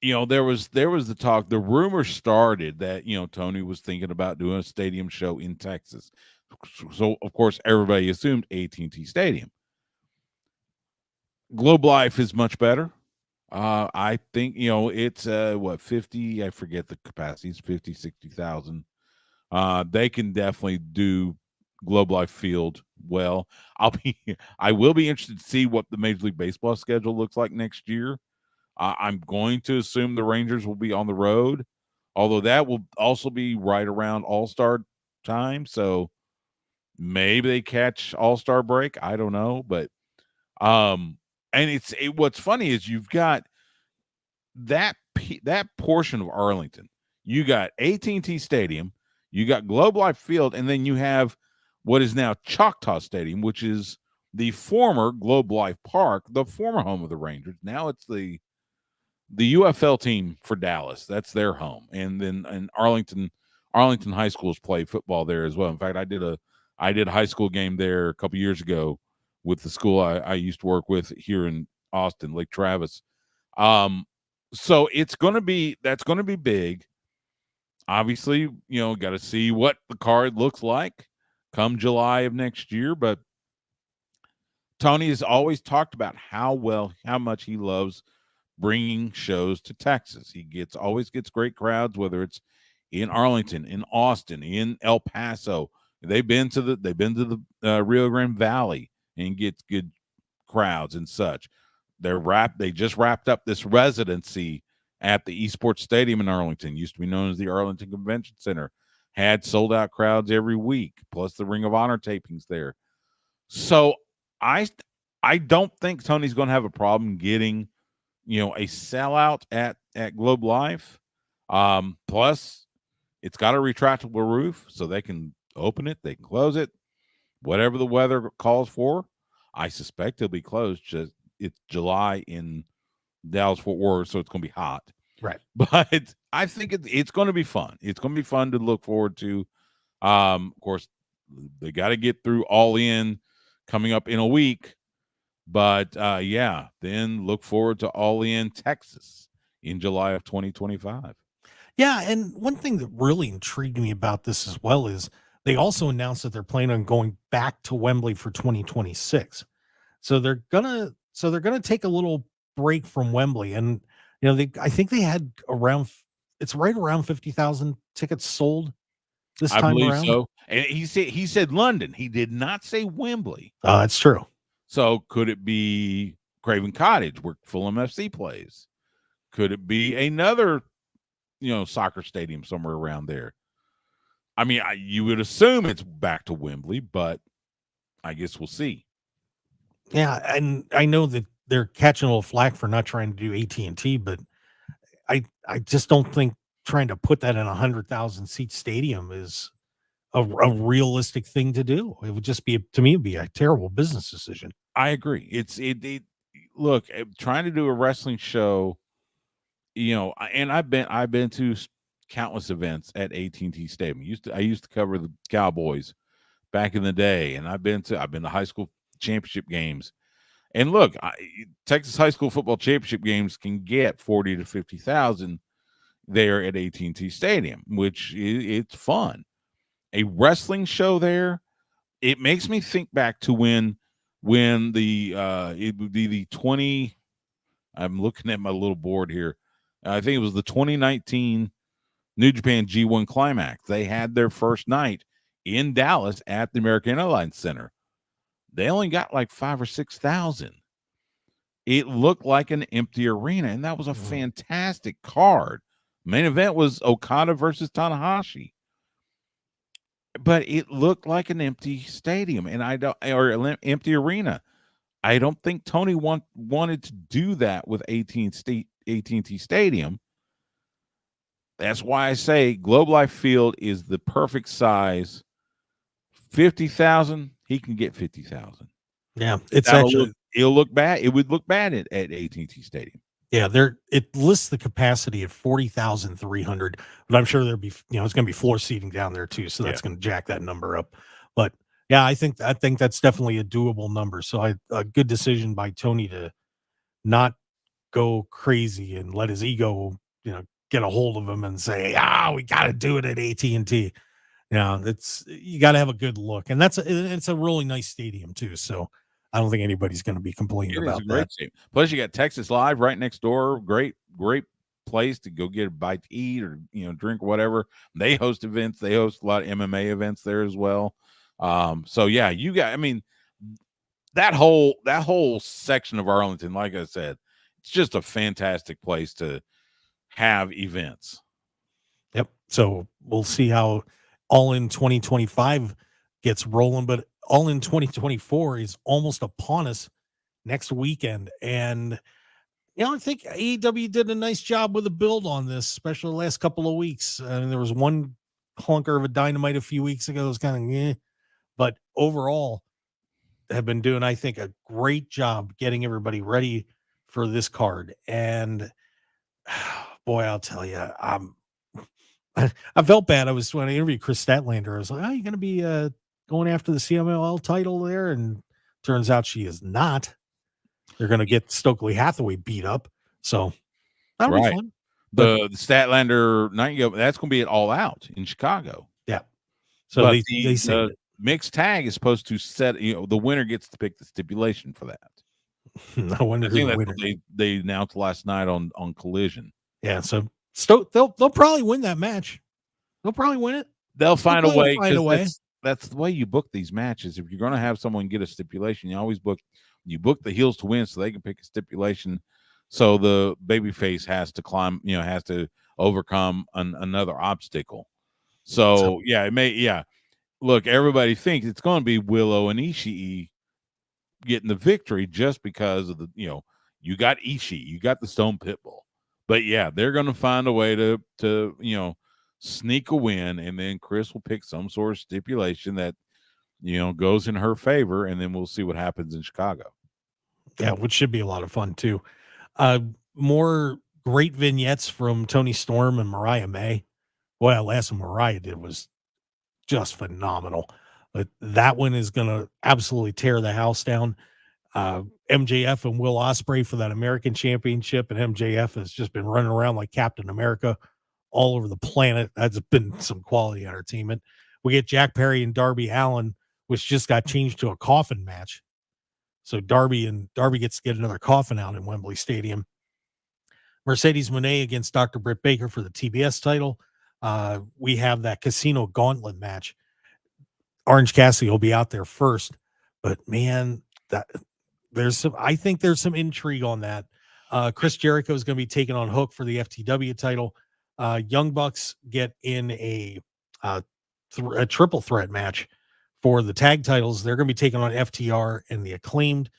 There was the talk, the rumor started that, Tony was thinking about doing a stadium show in Texas. So of course everybody assumed AT&T Stadium. Globe Life is much better. I think, it's 50, I forget the capacity, it's 50, 60,000. They can definitely do Globe Life Field well. I will be interested to see what the Major League Baseball schedule looks like next year. I'm going to assume the Rangers will be on the road, although that will also be right around All-Star time. So maybe they catch All-Star break. I don't know, but and what's funny is you've got that portion of Arlington. You got AT&T Stadium, you got Globe Life Field, and then you have what is now Choctaw Stadium, which is the former Globe Life Park, the former home of the Rangers. Now it's the UFL team for Dallas. That's their home. And then Arlington High Schools play football there as well. In fact, I did a high school game there a couple years ago with the school I used to work with here in Austin, Lake Travis. So that's going to be big. Obviously, got to see what the card looks like come July of next year. But Tony has always talked about how much he loves bringing shows to Texas. He always gets great crowds, whether it's in Arlington, in Austin, in El Paso. They've been to the Rio Grande Valley and get good crowds and such. They just wrapped up this residency at the Esports Stadium in Arlington. Used to be known as the Arlington Convention Center. Had sold out crowds every week, plus the Ring of Honor tapings there. So I don't think Tony's going to have a problem getting, a sellout at Globe Life. Plus, it's got a retractable roof, so they can open it, they can close it, whatever the weather calls for. I suspect it'll be closed. It's July in Dallas-Fort Worth, so it's going to be hot. Right. But I think it's going to be fun. It's going to be fun to look forward to. Of course, they got to get through All In coming up in a week. But, then look forward to All In Texas in July of 2025. Yeah, and one thing that really intrigued me about this as well is they also announced that they're planning on going back to Wembley for 2026. So they're gonna take a little break from Wembley, and I think they had right around 50,000 tickets sold this time I believe around. so. And he said London. He did not say Wembley. That's true. So could it be Craven Cottage where Fulham FC plays? Could it be another, soccer stadium somewhere around there? I mean, you would assume it's back to Wembley, but I guess we'll see. Yeah, and I know that they're catching a little flack for not trying to do AT&T, but I just don't think trying to put that in 100,000 seat stadium is a realistic thing to do. It would just be, to me, it'd be a terrible business decision. I agree. Look, trying to do a wrestling show, and I've been to countless events at AT&T Stadium. I used to cover the Cowboys back in the day, and I've been to high school championship games. And look, Texas high school football championship games can get 40 to 50,000 there at AT&T Stadium, which it's fun. A wrestling show there, it makes me think back to when it would be the 20. I'm looking at my little board here. I think it was the 2019 New Japan G1 Climax. They had their first night in Dallas at the American Airlines Center. They only got like 5,000 or 6,000. It looked like an empty arena, and that was a fantastic card. Main event was Okada versus Tanahashi, but it looked like an empty stadium, and or an empty arena. I don't think Tony wanted to do that with AT&T Stadium. That's why I say Globe Life Field is the perfect size. 50,000, he can get 50,000. Yeah, it's it'll look bad. It would look bad at AT&T Stadium. Yeah, it lists the capacity at 40,300, but I'm sure there'll be, it's going to be floor seating down there too, so that's going to jack that number up. But yeah, I think that's definitely a doable number. So a good decision by Tony to not go crazy and let his ego, get a hold of him and say, we got to do it at AT&T. You got to have a good look, and it's a really nice stadium too. So I don't think anybody's going to be complaining about that. Plus, you got Texas Live right next door. Great place to go get a bite to eat or drink, whatever. They host events. They host a lot of MMA events there as well. So yeah, that whole section of Arlington, like I said, it's just a fantastic place to have events. Yep. So we'll see how All In 2025 gets rolling, but All In 2024 is almost upon us next weekend. And, I think AEW did a nice job with the build on this, especially the last couple of weeks. I mean, there was one clunker of a Dynamite a few weeks ago. It was kind of, but overall have been doing, I think, a great job getting everybody ready for this card. And boy, I'll tell you, I felt bad. When I interviewed Chris Statlander, I was like, you going to be going after the CMLL title there? And turns out she is not. They're going to get Stokely Hathaway beat up. So that'll be fun. The Statlander Nightingale, that's going to be at All Out in Chicago. Yeah. So but they say the mixed tag is supposed to set, the winner gets to pick the stipulation for that. I wonder I who think the that's winner. what they announced last night on Collision. Yeah, so they'll probably win that match. They'll probably win it. They'll find a way. Find a way. That's the way you book these matches. If you're going to have someone get a stipulation, you always book the heels to win so they can pick a stipulation. So the babyface has to climb, has to overcome another obstacle. So yeah, it may. Yeah, look, everybody thinks it's going to be Willow and Ishii getting the victory just because of you got Ishii, you got the Stone Pitbull, but yeah, they're going to find a way to sneak a win, and then Chris will pick some sort of stipulation that goes in her favor, and then we'll see what happens in Chicago. Yeah, which should be a lot of fun too. More great vignettes from Tony Storm and Mariah May. Boy, that last one Mariah did was just phenomenal. But that one is going to absolutely tear the house down. MJF and Will Ospreay for that American Championship, and MJF has just been running around like Captain America all over the planet. That's been some quality entertainment. We get Jack Perry and Darby Allin, which just got changed to a coffin match. So Darby gets to get another coffin out in Wembley Stadium. Mercedes Moné against Dr. Britt Baker for the TBS title. We have that Casino Gauntlet match. Orange Cassidy will be out there first, but man, I think there's some intrigue on that. Chris Jericho is going to be taking on Hoke for the FTW title. Young Bucks get in a triple threat match for the tag titles. They're going to be taking on FTR and the Acclaimed.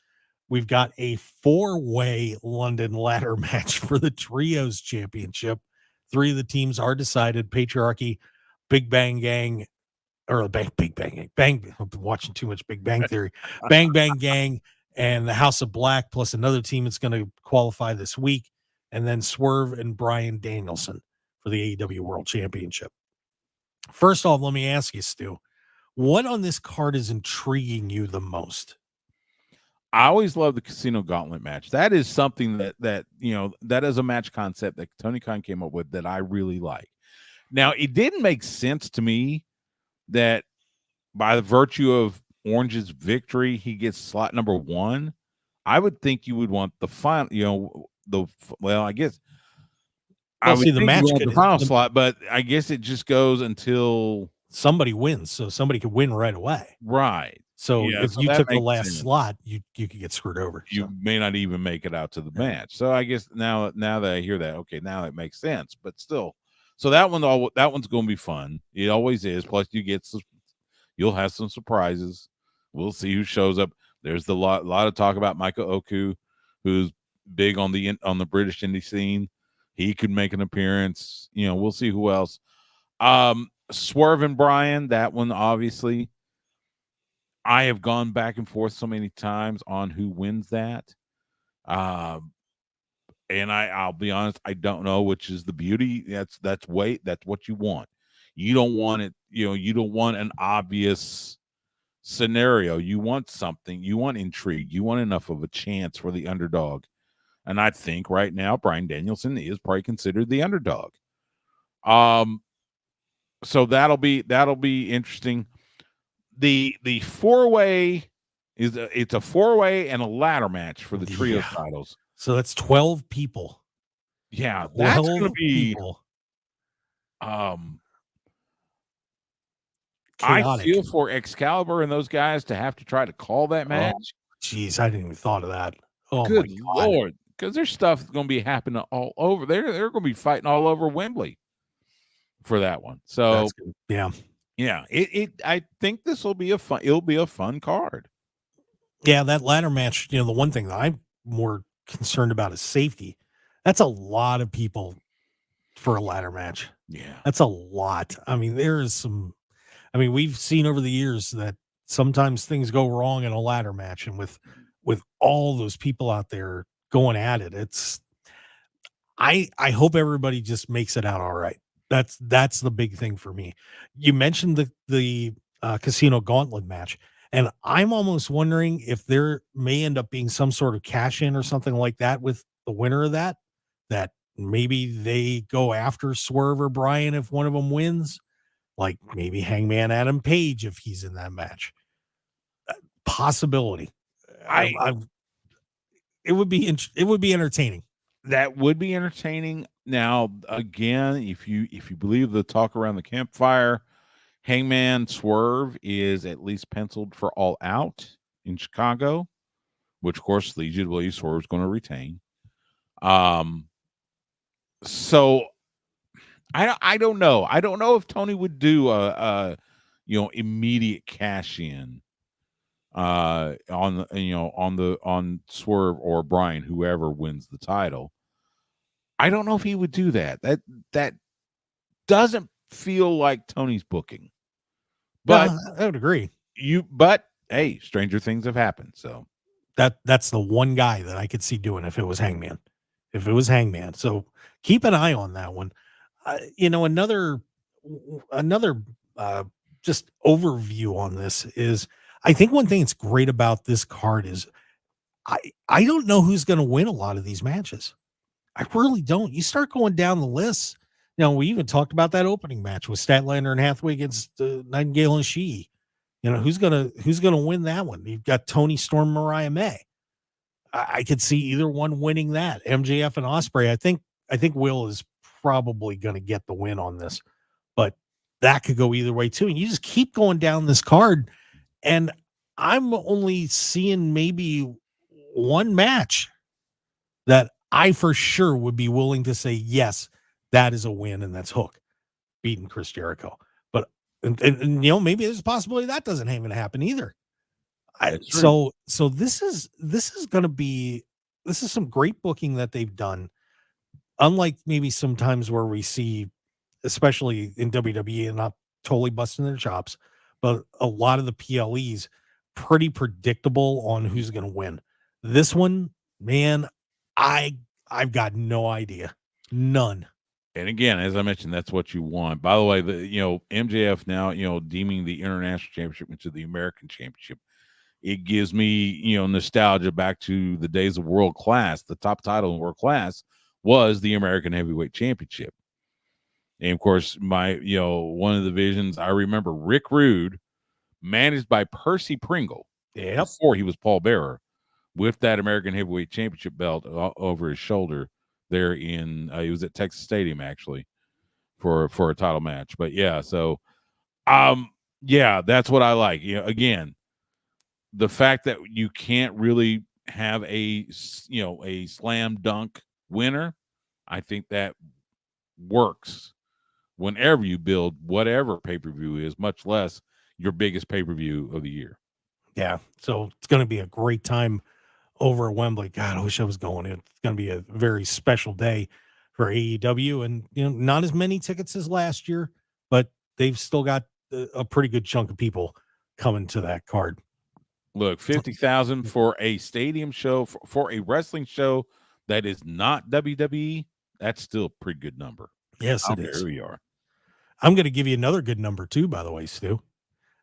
We've got a 4-way London ladder match for the Trios Championship. 3 of the teams are decided: Patriarchy, Big Bang Gang, or Big Bang Gang. I've been watching too much Big Bang Theory. Bang Bang Gang and the House of Black, plus another team that's going to qualify this week, and then Swerve and Bryan Danielson for the AEW World Championship. First off, let me ask you, Stu, what on this card is intriguing you the most? I always love the Casino Gauntlet match. That is something that is a match concept that Tony Khan came up with that I really like. Now, it didn't make sense to me that by the virtue of Orange's victory, he gets slot number 1. I would think you would want the final, I guess I would see the think match you want the final slot, but I guess it just goes until somebody wins, so somebody could win right away. Right. So Yeah, if you took the last slot, you could get screwed over. You may not even make it out to the match. So I guess now that I hear that, okay, now it makes sense. But still, so that one's going to be fun. It always is. Plus, you'll have some surprises. We'll see who shows up. There's a lot of talk about Michael Oku, who's big on the British indie scene. He could make an appearance. We'll see who else. Swerve and Bryan, that one obviously. I have gone back and forth so many times on who wins that. And I'll be honest, I don't know, which is the beauty. That's what you want. You don't want it, you don't want an obvious scenario. You want something, you want intrigue, you want enough of a chance for the underdog. And I think right now Bryan Danielson is probably considered the underdog. So that'll be interesting. The 4-way it's a 4-way and a ladder match for the trio titles. So that's 12 people. Yeah, that's going to be people. I feel for Excalibur and those guys to have to try to call that match. Jeez, I didn't even thought of that. Oh, good my God. Lord, because there's stuff going to be happening all over. They're going to be fighting all over Wembley for that one. So yeah. I think it'll be a fun card. Yeah, that ladder match, the one thing that I'm more concerned about is safety. That's a lot of people for a ladder match. Yeah. That's a lot. I mean, we've seen over the years that sometimes things go wrong in a ladder match, and with all those people out there going at it, I hope everybody just makes it out all right. That's the big thing for me. You mentioned the Casino Gauntlet match, and I'm almost wondering if there may end up being some sort of cash in or something like that with the winner of that maybe they go after Swerve or Bryan if one of them wins, like maybe Hangman Adam Page if he's in that match. Possibility. It would be entertaining. That would be entertaining. Now, again, if you believe the talk around the campfire, Hangman Swerve is at least penciled for All Out in Chicago, which of course leads you to believe Swerve's going to retain. So I don't know. I don't know if Tony would do a immediate cash in on Swerve or Bryan, whoever wins the title. I don't know if he would do that. That doesn't feel like Tony's booking. But I would agree. But hey, stranger things have happened. So that's the one guy that I could see doing if it was Hangman. So keep an eye on that one. Another just overview on this is, I think one thing that's great about this card is I don't know who's going to win a lot of these matches. I really don't. You start going down the list. We even talked about that opening match with Statlander and Hathaway against Nightingale and Shii. Who's gonna win that one? You've got Tony Storm, Mariah May. I could see either one winning that. MJF and Ospreay. I think Will is probably going to get the win on this, but that could go either way too. And you just keep going down this card, and I'm only seeing maybe one match that I for sure would be willing to say, yes, that is a win, and that's Hook beating Chris Jericho. But and maybe there's a possibility that doesn't even happen either. So this is some great booking that they've done. Unlike maybe sometimes where we see, especially in WWE, and not totally busting their chops, but a lot of the PLEs pretty predictable on who's going to win. This one, man, I've got no idea. None. And again, as I mentioned, that's what you want. By the way, MJF now, deeming the International Championship into the American Championship. It gives me, nostalgia back to the days of World Class. The top title in World Class was the American Heavyweight Championship. And of course, one of the visions, I remember Rick Rude, managed by Percy Pringle, before he was Paul Bearer, with that American Heavyweight Championship belt over his shoulder there in, he was at Texas Stadium actually for a title match. But yeah, so, that's what I like. Again, the fact that you can't really have a slam dunk winner, I think that works whenever you build whatever pay-per-view is, much less your biggest pay-per-view of the year. Yeah. So it's going to be a great time over at Wembley. God, I wish I was going. It's going to be a very special day for AEW, and not as many tickets as last year, but they've still got a pretty good chunk of people coming to that card. Look, 50,000 for a stadium show, for a wrestling show that is not WWE. That's still a pretty good number. Yes, it is. Here we are. I'm going to give you another good number too, by the way, Stu.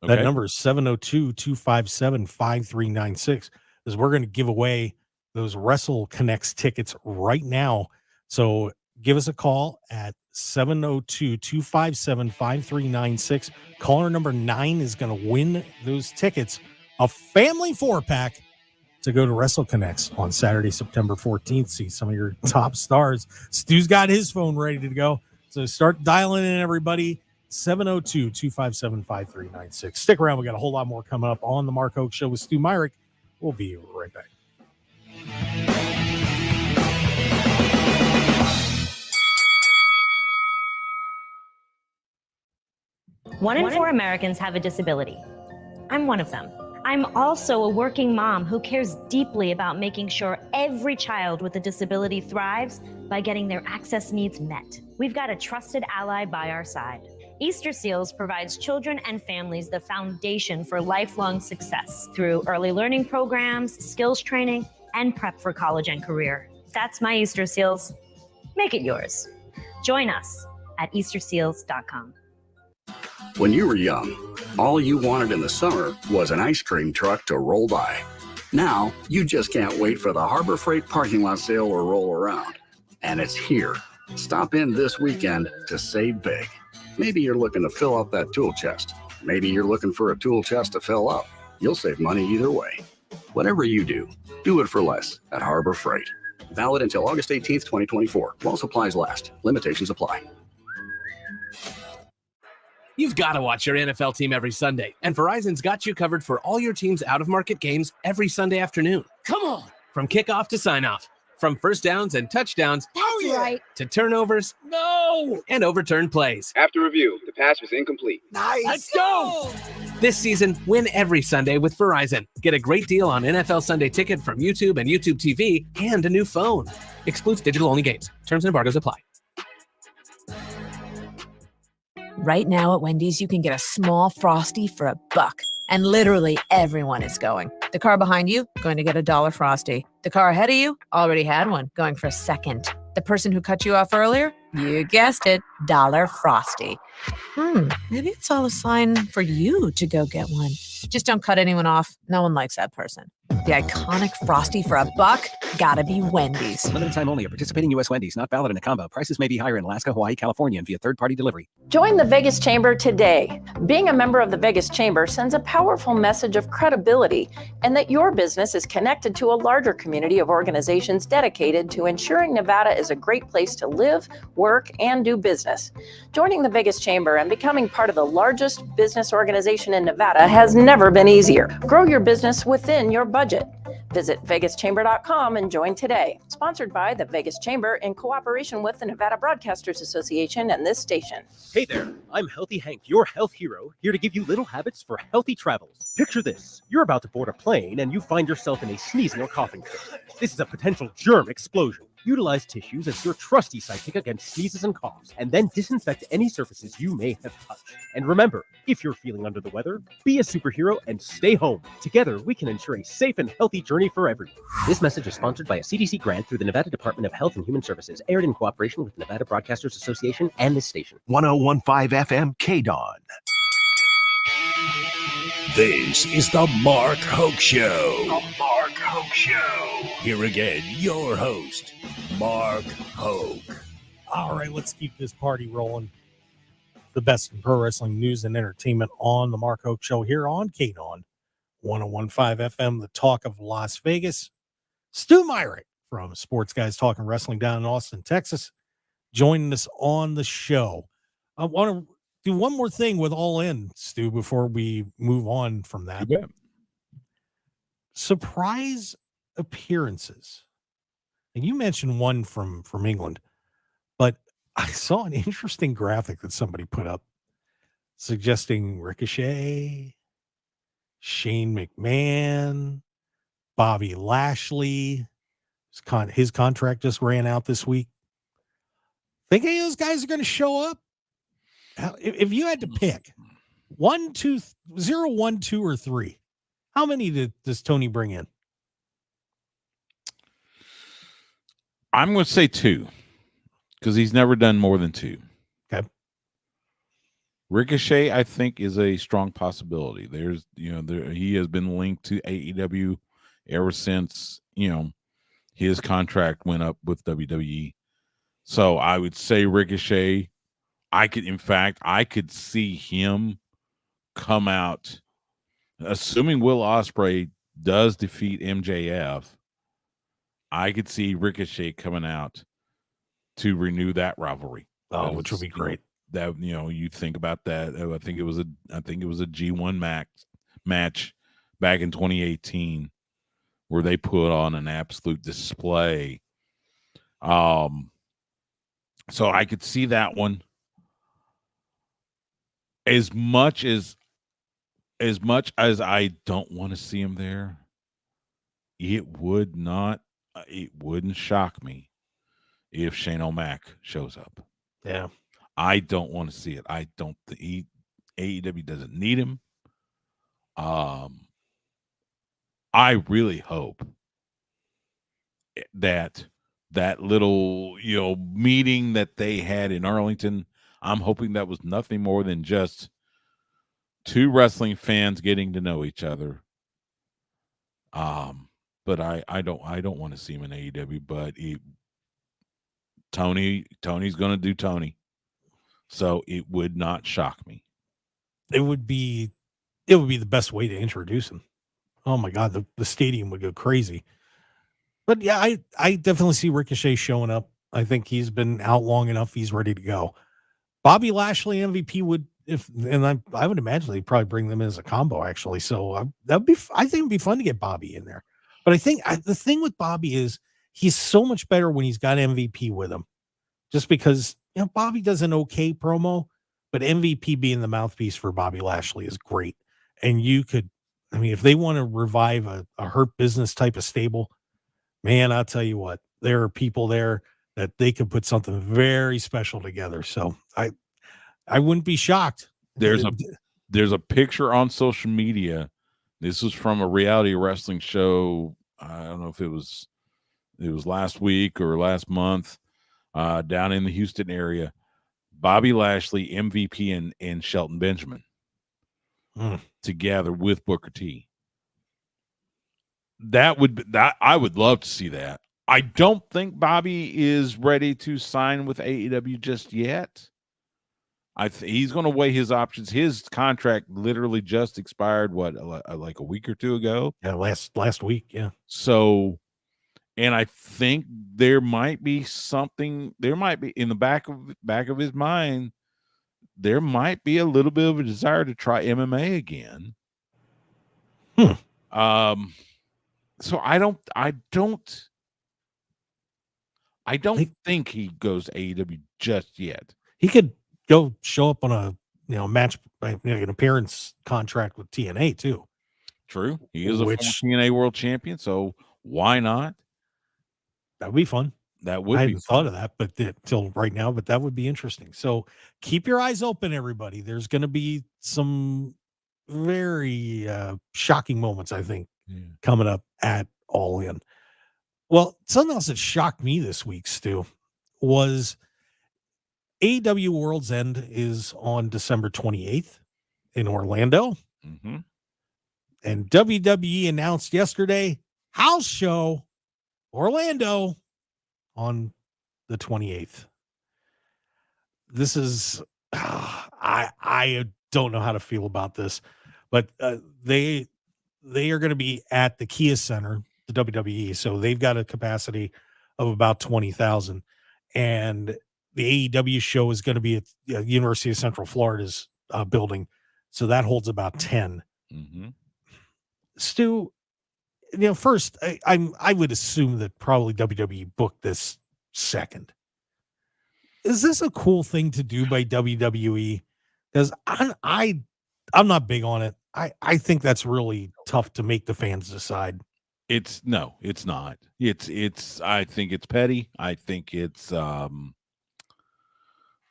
Okay. That number is 702-257-5396. Is we're going to give away those Wrestle Connects tickets right now. So give us a call at 702-257-5396. Caller number 9 is going to win those tickets, a family 4-pack, to go to Wrestle Connects on Saturday, September 14th. See some of your top stars. Stu's got his phone ready to go. So start dialing in, everybody. 702-257-5396. Stick around. We got a whole lot more coming up on the Mark Hoke Show with Stu Myrick. We'll be right back. One in 4 Americans have a disability. I'm one of them. I'm also a working mom who cares deeply about making sure every child with a disability thrives by getting their access needs met. We've got a trusted ally by our side. Easter Seals provides children and families the foundation for lifelong success through early learning programs, skills training, and prep for college and career. That's my Easter Seals. Make it yours. Join us at easterseals.com. When you were young, all you wanted in the summer was an ice cream truck to roll by. Now, you just can't wait for the Harbor Freight parking lot sale to roll around. and it's here. Stop in this weekend to save big. Maybe you're looking to fill up that tool chest. Maybe you're looking for a tool chest to fill up. You'll save money either way. Whatever you do it for less at Harbor Freight. Valid until August 18th, 2024. While supplies last. Limitations apply. You've got to watch your NFL team every Sunday, and Verizon's got you covered for all your team's out-of-market games every Sunday afternoon. Come on! From kickoff to sign-off, from first downs and touchdowns Right. to turnovers and overturned plays. After review, the pass was incomplete. Nice! Let's go! This season, win every Sunday with Verizon. Get a great deal on NFL Sunday Ticket from YouTube and YouTube TV and a new phone. Excludes digital-only games. Terms and embargoes apply. Right now at Wendy's, you can get a small Frosty for $1. And literally everyone is going. The car behind you, going to get a $1 Frosty. The car ahead of you, already had one, going for a second. The person who cut you off earlier, you guessed it, $1 Frosty. Maybe it's all a sign for you to go get one. Just don't cut anyone off. No one likes that person. The iconic Frosty for $1, gotta be Wendy's. Limited time only at participating U.S. Wendy's. Not valid in a combo. Prices may be higher in Alaska, Hawaii, California, and via third-party delivery. Join the Vegas Chamber today. Being a member of the Vegas Chamber sends a powerful message of credibility and that your business is connected to a larger community of organizations dedicated to ensuring Nevada is a great place to live, work, and do business. Joining the Vegas Chamber and becoming part of the largest business organization in Nevada has never been easier. Grow your business within your budget. Visit vegaschamber.com and join today. Sponsored by the Vegas Chamber in cooperation with the Nevada Broadcasters Association and this station. Hey there, I'm Healthy Hank, your health hero, here to give you little habits for healthy travels. Picture this, you're about to board a plane and you find yourself in a sneezing or coughing fit. This is a potential germ explosion. Utilize tissues as your trusty sidekick against sneezes and coughs, and then disinfect any surfaces you may have touched. And remember, if you're feeling under the weather, be a superhero and stay home. Together, we can ensure a safe and healthy journey for everyone. This message is sponsored by a CDC grant through the Nevada Department of Health and Human Services, aired in cooperation with the Nevada Broadcasters Association and this station. 101.5 FM KDAWN. This is the Mark Hoke Show. The Mark Hoke Show. Here again, your host, Mark Hoke. All right, let's keep this party rolling. The best in pro wrestling news and entertainment on the Mark Hoke Show here on KDAWN 101.5 FM, the talk of Las Vegas. Stu Myrick from Sports Guys Talking Wrestling down in Austin, Texas, joining us on the show. I want to do one more thing with All In, Stu, before we move on from that. Surprise appearances. And you mentioned one from England, but I saw an interesting graphic that somebody put up suggesting Ricochet, Shane McMahon, Bobby Lashley. His contract just ran out this week. Think any of those guys are going to show up? If you had to pick 1, 2, 0, 1, 2, or 3, how many does Tony bring in? I'm going to say 2 because he's never done more than 2. Okay. Ricochet, I think, is a strong possibility. There's, he has been linked to AEW ever since, his contract went up with WWE. So I would say Ricochet. I could see him come out, assuming Will Ospreay does defeat MJF. I could see Ricochet coming out to renew that rivalry. Which would be great. That you think about that. I think it was a G1 match back in 2018 where they put on an absolute display. So I could see that one. As much as I don't want to see him there, it wouldn't shock me if Shane O'Mac shows up. Yeah. I don't want to see it. I don't think AEW doesn't need him. I really hope that little, meeting that they had in Arlington, I'm hoping that was nothing more than just 2 wrestling fans getting to know each other. But I don't want to see him in AEW, but Tony's going to do Tony. So it would not shock me. It would be the best way to introduce him. Oh my God, the stadium would go crazy. But yeah, I definitely see Ricochet showing up. I think he's been out long enough. He's ready to go. Bobby Lashley MVP I would imagine they'd probably bring them in as a combo actually. So I think it'd be fun to get Bobby in there. But I think the thing with Bobby is he's so much better when he's got MVP with him, just because, Bobby does an okay promo, but MVP being the mouthpiece for Bobby Lashley is great. And if they want to revive a Hurt Business type of stable, man, I'll tell you what, there are people there that they could put something very special together. So I wouldn't be shocked. There's a picture on social media. This was from a reality wrestling show. I don't know if it was last week or last month, down in the Houston area. Bobby Lashley, MVP, and Shelton Benjamin together with Booker T. I would love to see that. I don't think Bobby is ready to sign with AEW just yet. He's going to weigh his options. His contract literally just expired, like a week or two ago? Yeah, last week, yeah. So, and I think there might be something. There might be in the back of his mind. There might be a little bit of a desire to try MMA again. So I don't think he goes AEW just yet. He could go show up on a match, an appearance contract with TNA too. True. He is a former TNA world champion, so why not? That would be fun. That would I be hadn't fun. thought of that, but till right now, but that would be interesting. So keep your eyes open, everybody. There's going to be some very shocking moments, I think, coming up at All In. Well, something else that shocked me this week, Stu, was AEW World's End is on December 28th in Orlando. Mm-hmm. And WWE announced yesterday, house show, Orlando, on the 28th. This is, I don't know how to feel about this, but they are going to be at the Kia Center, the WWE. So they've got a capacity of about 20,000. And the AEW show is going to be at the University of Central Florida's building. So that holds about 10. Mm-hmm. Stu, first, I would assume that probably WWE booked this second. Is this a cool thing to do by WWE? Because I'm not big on it. I think that's really tough to make the fans decide. It's not. I think it's petty. I think it's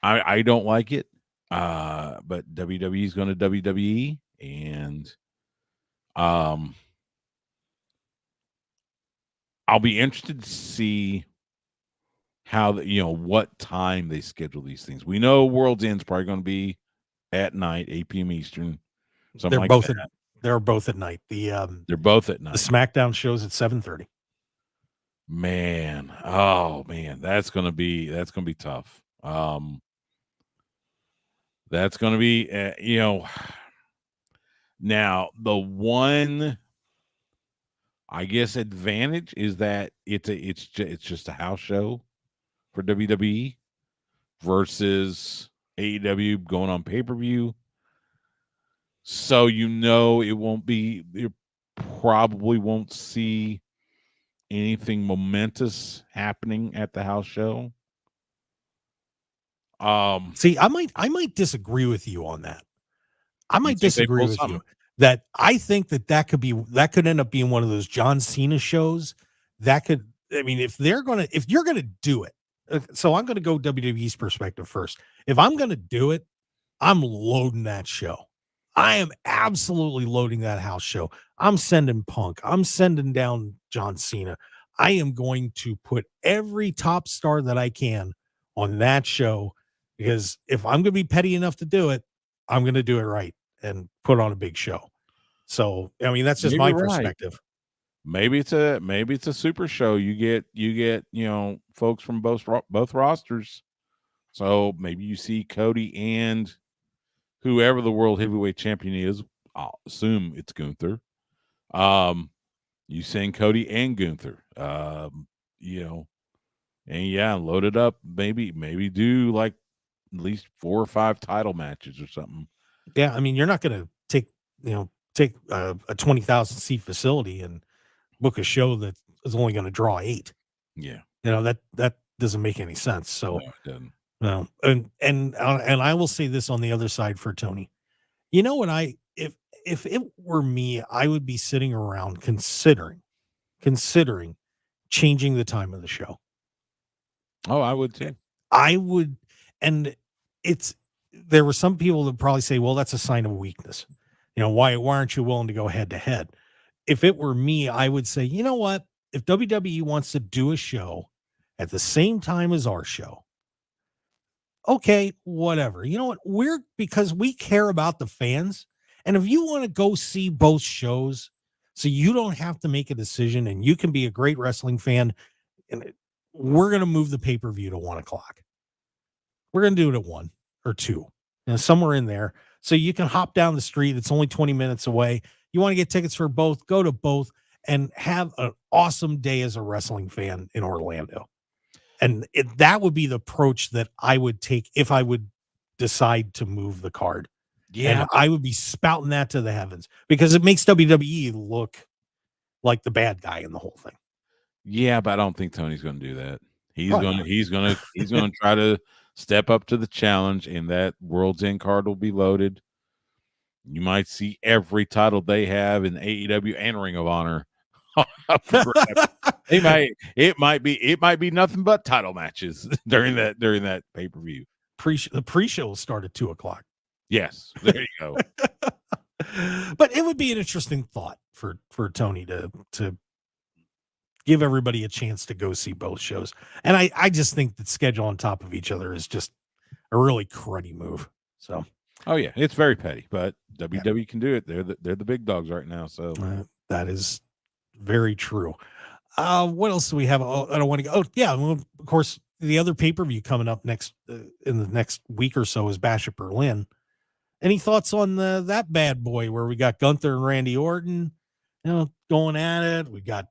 I don't like it. But WWE is going to WWE, and I'll be interested to see how what time they schedule these things. We know World's End's probably going to be at night, 8 p.m. Eastern. They're both at night. They're both at night. The SmackDown shows at 7:30. Man, that's gonna be tough. That's gonna be now the one, I guess, advantage is that it's just a house show for WWE versus AEW going on pay-per-view. So it won't be, you probably won't see anything momentous happening at the house show. See, I might disagree with you on that. I might disagree with you that I think that could end up being one of those John Cena shows that could, if you're going to do it. So I'm going to go WWE's perspective first. If I'm going to do it, I'm loading that show. I am absolutely loading that house show. I'm sending Punk. I'm sending down John Cena. I am going to put every top star that I can on that show, because if I'm going to be petty enough to do it, I'm going to do it right and put on a big show. So, that's just my perspective. maybe it's a super show. You get folks from both rosters. So maybe you see Cody and whoever the world heavyweight champion is. I'll assume it's Gunther. You send Cody and Gunther. And load it up. Maybe do like at least 4 or 5 title matches or something. Yeah, I mean, you're not going to take a 20,000 seat facility and book a show that is only going to draw 8. Yeah, that doesn't make any sense. So, no, it doesn't. No, and I will say this on the other side for Tony. You know what? If it were me, I would be sitting around considering changing the time of the show. Oh, I would too. I would, and there were some people that probably say, well, that's a sign of weakness. Why aren't you willing to go head to head? If it were me, I would say, you know what? If WWE wants to do a show at the same time as our show, okay, whatever. You know what? Because we care about the fans. And if you want to go see both shows so you don't have to make a decision and you can be a great wrestling fan, and we're going to move the pay-per-view to 1:00. We're going to do it at 1 or 2, somewhere in there. So you can hop down the street. It's only 20 minutes away. You want to get tickets for both, go to both and have an awesome day as a wrestling fan in Orlando. And that would be the approach that I would take if I would decide to move the card. Yeah. And I would be spouting that to the heavens because it makes WWE look like the bad guy in the whole thing. Yeah, but I don't think Tony's going to do that. He's going to try to step up to the challenge, and that World's End card will be loaded. You might see every title they have in AEW and Ring of Honor. It might be nothing but title matches during that pay-per-view. The pre-show will start at 2:00. Yes, there you go. But it would be an interesting thought for Tony to give everybody a chance to go see both shows. And I just think that schedule on top of each other is just a really cruddy move. So, oh yeah, it's very petty, but WWE can do it. They're the big dogs right now. So that is very true. What else do we have? I don't want to go. Oh yeah, well, of course, the other pay-per-view coming up next in the next week or so is Bash at Berlin. Any thoughts on that bad boy where we got Gunther and Randy Orton, going at it? We got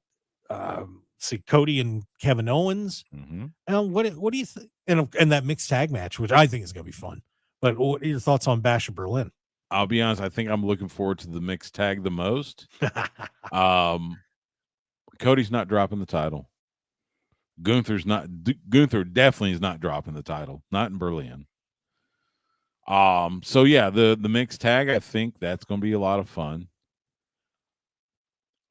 Cody and Kevin Owens. Mm-hmm. What do you think? And that mixed tag match, which I think is going to be fun. But what are your thoughts on Bash at Berlin? I'll be honest. I think I'm looking forward to the mixed tag the most. Cody's not dropping the title. Gunther definitely is not dropping the title. Not in Berlin. So yeah, the mixed tag, I think that's going to be a lot of fun.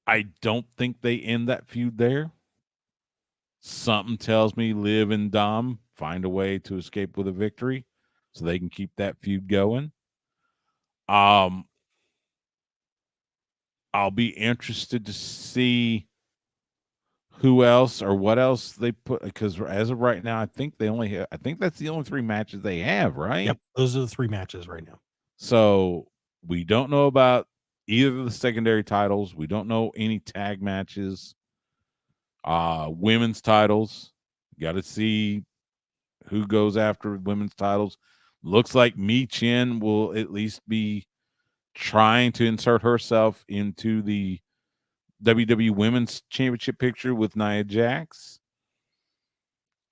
I don't think they end that feud there. Something tells me Liv and Dom find a way to escape with a victory so they can keep that feud going. I'll be interested to see who else or what else they put, because as of right now, I think that's the only 3 matches they have, right? Yep, those are the 3 matches right now. So we don't know about either of the secondary titles. We don't know any tag matches. Women's titles. Got to see who goes after women's titles. Looks like Mi Chen will at least be trying to insert herself into the WWE Women's Championship picture with Nia Jax.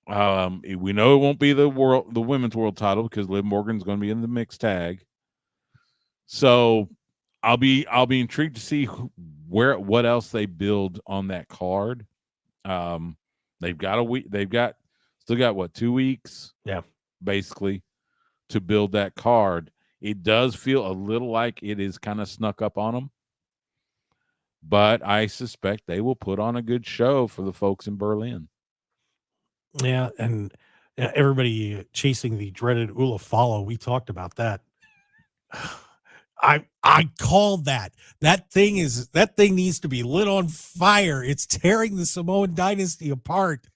We know it won't be the women's world title because Liv Morgan's going to be in the mixed tag. So I'll be intrigued to see what else they build on that card. They've got a week. Still got what, 2 weeks? Yeah, basically to build that card. It does feel a little like it is kind of snuck up on them. But I suspect they will put on a good show for the folks in Berlin. Yeah, and everybody chasing the dreaded Ula Follow. We talked about that. I called that. That thing needs to be lit on fire. It's tearing the Samoan dynasty apart.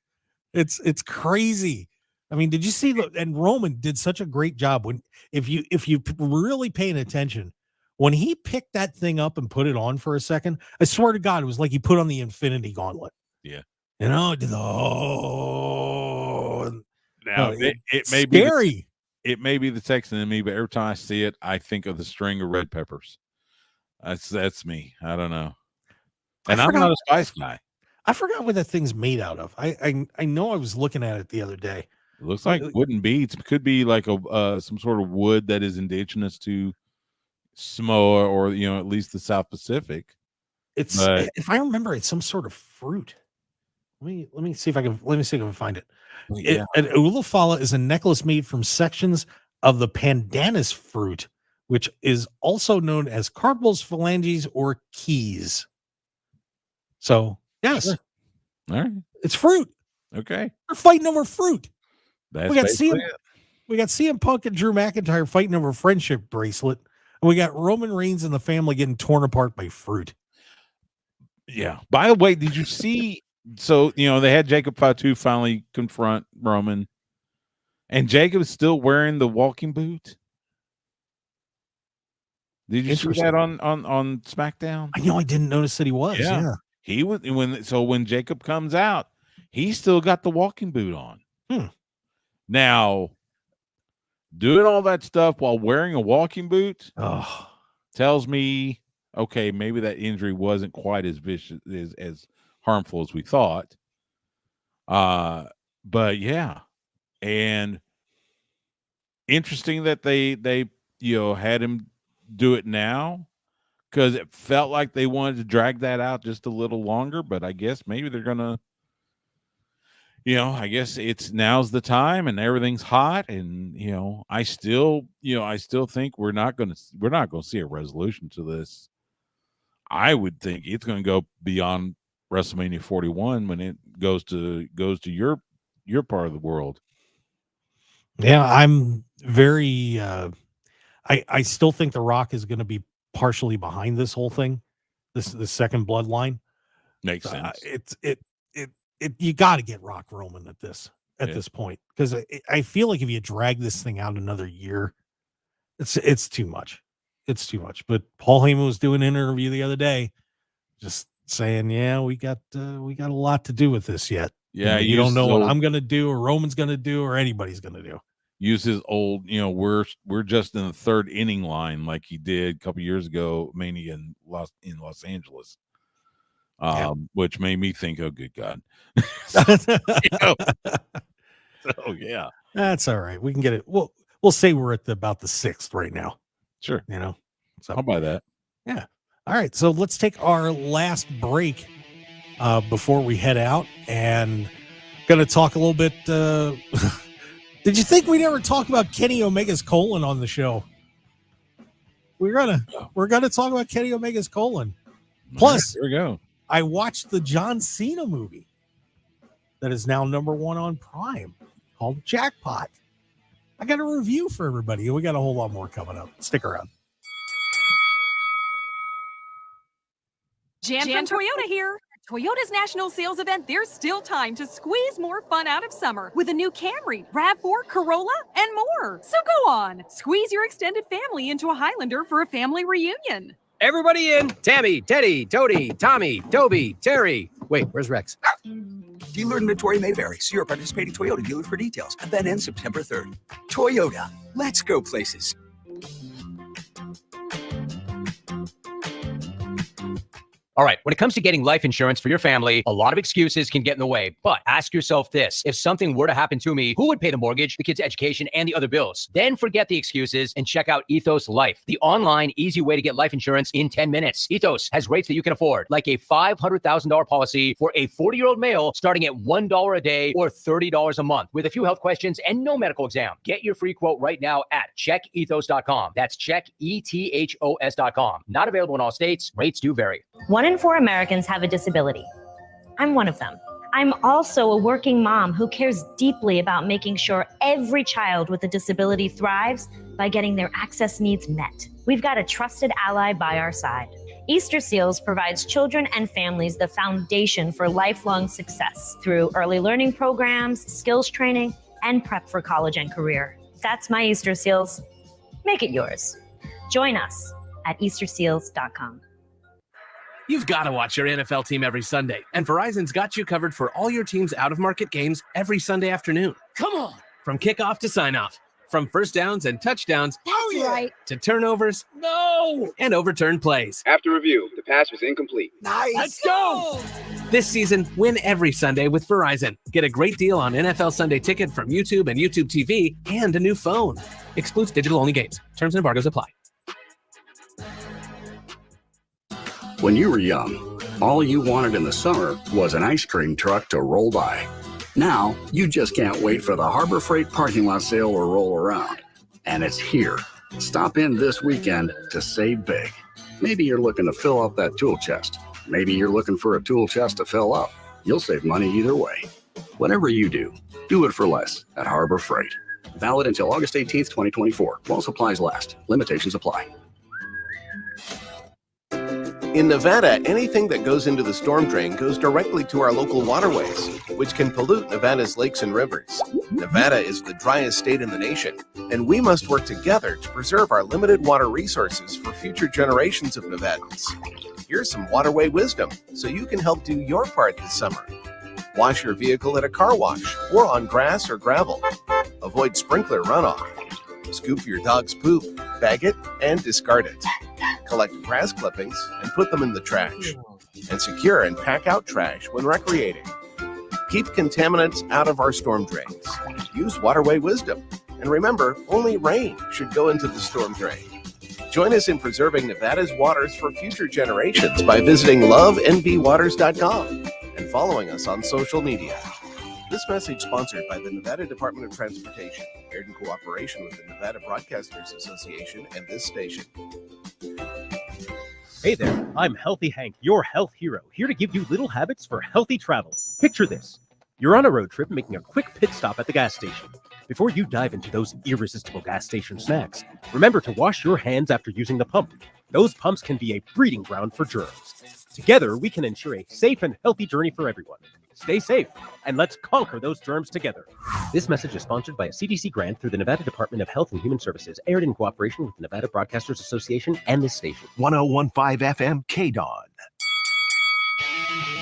It's crazy. I mean, did you see and Roman did such a great job if you really paying attention when he picked that thing up and put it on for a second, I swear to God, it was like he put on the Infinity Gauntlet. Yeah. You know, Now it may scary. It may be the Texan in me, but every time I see it, I think of the string of red peppers. That's me. I don't know. And I'm not a spice guy. I forgot what that thing's made out of. I know I was looking at it the other day. It looks like wooden beads. It could be like some sort of wood that is indigenous to Samoa or at least the South Pacific. If I remember, it's some sort of fruit. Let me see if I can find it. Yeah. An ulufala is a necklace made from sections of the pandanus fruit, which is also known as carpals, phalanges, or keys. So yes, sure. All right, it's fruit. Okay, we're fighting over fruit. That's we got CM Punk and Drew McIntyre fighting over friendship bracelet, and we got Roman Reigns and the family getting torn apart by fruit. Yeah. By the way, did you see? So they had Jacob Fatu finally confront Roman, and Jacob is still wearing the walking boot. Did you see that on SmackDown? I didn't notice that he was. Yeah. He was when Jacob comes out, he still got the walking boot on. Now, doing all that stuff while wearing a walking boot tells me, okay, maybe that injury wasn't quite as vicious as harmful as we thought. But yeah, and interesting that they had him do it now, because it felt like they wanted to drag that out just a little longer. But I guess maybe they're gonna, I guess now's the time, and everything's hot, and I still think we're not gonna see a resolution to this. I would think it's gonna go beyond WrestleMania 41 when it goes to your part of the world. Yeah, I'm very. I still think The Rock is going to be partially behind this whole thing. The second bloodline makes sense. You got to get Rock Roman at this point, because I feel like if you drag this thing out another year, it's too much. It's too much. But Paul Heyman was doing an interview the other day, just saying, "Yeah, we got a lot to do with this yet. Yeah, you don't know what I'm going to do, or Roman's going to do, or anybody's going to do." Use his old, we're just in the third inning line, like he did a couple years ago, Mania in Los Angeles, which made me think, oh, good God. So yeah, that's all right. We can get it. We'll say we're at about the 6th right now. Sure, so I'll buy that. Yeah. All right. So let's take our last break before we head out, and going to talk a little bit. Did you think we'd ever talk about Kenny Omega's colon on the show? We're gonna talk about Kenny Omega's colon. Plus, here we go. I watched the John Cena movie that is now #1 on Prime, called Jackpot. I got a review for everybody, and we got a whole lot more coming up. Stick around. Jan from Toyota here. Toyota's national sales event, there's still time to squeeze more fun out of summer with a new Camry, RAV4, Corolla, and more. So go on, squeeze your extended family into a Highlander for a family reunion. Everybody in. Tammy, Teddy, Toady, Tommy, Toby, Terry. Wait, where's Rex? Dealer inventory may vary. See your participating Toyota dealer for details. Event ends September 3rd. Toyota, let's go places. All right, when it comes to getting life insurance for your family, a lot of excuses can get in the way. But ask yourself this: if something were to happen to me, who would pay the mortgage, the kids' education, and the other bills? Then forget the excuses and check out Ethos Life, the online, easy way to get life insurance in 10 minutes. Ethos has rates that you can afford, like a $500,000 policy for a 40-year-old male starting at $1 a day or $30 a month, with a few health questions and no medical exam. Get your free quote right now at checkethos.com. That's checkethos.com. Not available in all states. Rates do vary. 1 in 4 Americans have a disability. I'm one of them. I'm also a working mom who cares deeply about making sure every child with a disability thrives by getting their access needs met. We've got a trusted ally by our side. Easter Seals provides children and families the foundation for lifelong success through early learning programs, skills training, and prep for college and career. That's my Easter Seals. Make it yours. Join us. at easterseals.com. You've got to watch your NFL team every Sunday, and Verizon's got you covered for all your team's out-of-market games every Sunday afternoon. Come on! From kickoff to sign-off, from first downs and touchdowns Right. to turnovers and overturned plays. After review, the pass was incomplete. Nice! Let's go! This season, win every Sunday with Verizon. Get a great deal on NFL Sunday Ticket from YouTube and YouTube TV and a new phone. Excludes digital-only games. Terms and embargoes apply. When you were young, all you wanted in the summer was an ice cream truck to roll by. Now, you just can't wait for the Harbor Freight parking lot sale to roll around. And it's here. Stop in this weekend to save big. Maybe you're looking to fill up that tool chest. Maybe you're looking for a tool chest to fill up. You'll save money either way. Whatever you do it for less at Harbor Freight. Valid until August 18th, 2024. While supplies last. Limitations apply. In Nevada, anything that goes into the storm drain goes directly to our local waterways, which can pollute Nevada's lakes and rivers. Nevada is the driest state in the nation, and we must work together to preserve our limited water resources for future generations of Nevadans. Here's some waterway wisdom so you can help do your part this summer. Wash your vehicle at a car wash or on grass or gravel. Avoid sprinkler runoff. Scoop your dog's poop, bag it, and discard it. Collect grass clippings and put them in the trash. And secure and pack out trash when recreating. Keep contaminants out of our storm drains. Use waterway wisdom. And remember, only rain should go into the storm drain. Join us in preserving Nevada's waters for future generations by visiting lovenvwaters.com and following us on social media. This message sponsored by the Nevada Department of Transportation, aired in cooperation with the Nevada Broadcasters Association and this station. Hey there, I'm Healthy Hank, your health hero, here to give you little habits for healthy travel. Picture this. You're on a road trip making a quick pit stop at the gas station. Before you dive into those irresistible gas station snacks, remember to wash your hands after using the pump. Those pumps can be a breeding ground for germs. Together, we can ensure a safe and healthy journey for everyone. Stay safe, and let's conquer those germs together. This message is sponsored by a CDC grant through the Nevada Department of Health and Human Services, aired in cooperation with the Nevada Broadcasters Association and this station. 1015 FM KDAWN.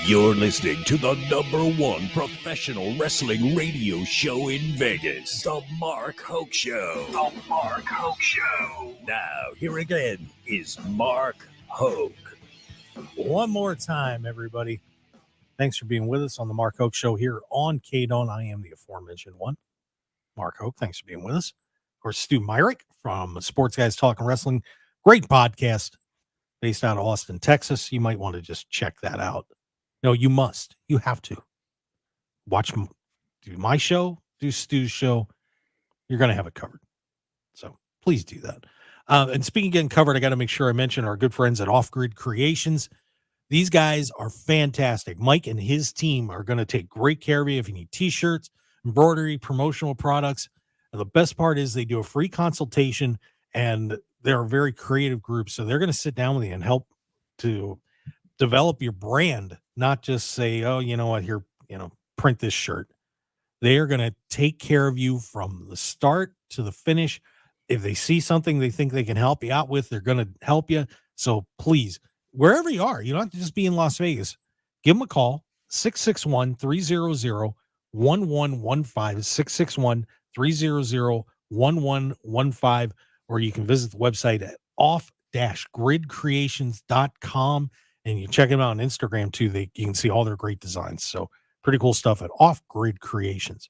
You're listening to the #1 professional wrestling radio show in Vegas, The Mark Hoke Show. The Mark Hoke Show. Now, here again is Mark Hoke. One more time, everybody. Thanks for being with us on the Mark Hoke Show here on KDAWN. I am the aforementioned one, Mark Hoke. Thanks for being with us. Of course, Stu Myrick from Sports Guys Talking Wrestling. Great podcast based out of Austin, Texas. You might want to just check that out. No, you must. You have to. Watch, do my show, do Stu's show. You're going to have it covered. So please do that. And speaking of getting covered, I got to make sure I mention our good friends at Off Grid Creations. These guys are fantastic. Mike and his team are going to take great care of you if you need t-shirts, embroidery, promotional products. And the best part is they do a free consultation, and they're a very creative group. So they're going to sit down with you and help to develop your brand, not just say, oh, you know what, here, print this shirt. They are going to take care of you from the start to the finish. If they see something they think they can help you out with, they're going to help you. So please, wherever you are, you don't have to just be in Las Vegas. Give them a call, 661-300-1115, 661-300-1115, or you can visit the website at off-gridcreations.com, and you check them out on Instagram too. You can see all their great designs. So pretty cool stuff at Off Grid Creations.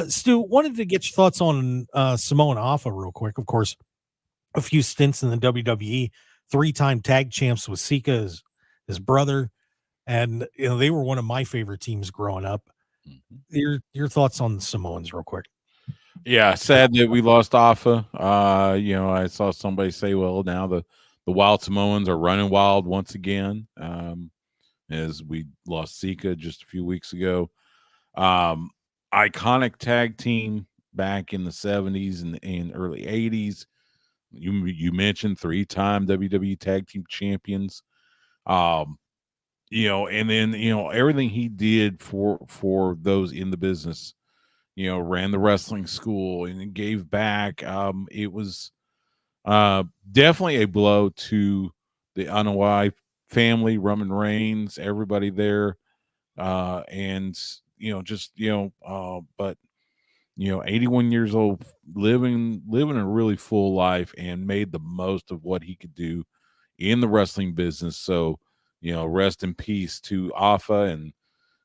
Stu, wanted to get your thoughts on Samoa Alpha real quick. Of course, a few stints in the WWE, 3-time tag champs with Sika, his brother, and they were one of my favorite teams growing up. Your thoughts on the Samoans real quick. Yeah, sad that we lost Alpha. I saw somebody say, well, now the Wild Samoans are running wild once again, as we lost Sika just a few weeks ago. Iconic tag team back in the 70s and early 80s. You mentioned 3-time WWE tag team champions. And then, everything he did for those in the business, ran the wrestling school and gave back. It was Definitely a blow to the Anoa'i family, Roman Reigns, everybody there. And but 81 years old, living a really full life, and made the most of what he could do in the wrestling business. So, rest in peace to Alpha. And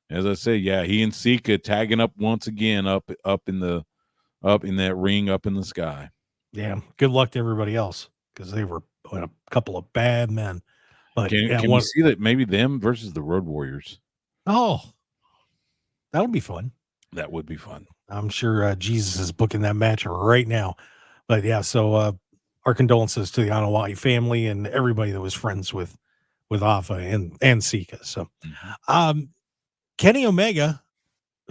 as I say, yeah, he and Sika tagging up once again up in that ring up in the sky. Yeah, good luck to everybody else, because they were a couple of bad men. But Can we see that maybe them versus the Road Warriors? Oh, that'll be fun. That would be fun. I'm sure Jesus is booking that match right now. But yeah, so our condolences to the Anoa'i family and everybody that was friends with Alpha and Sika. So Kenny Omega,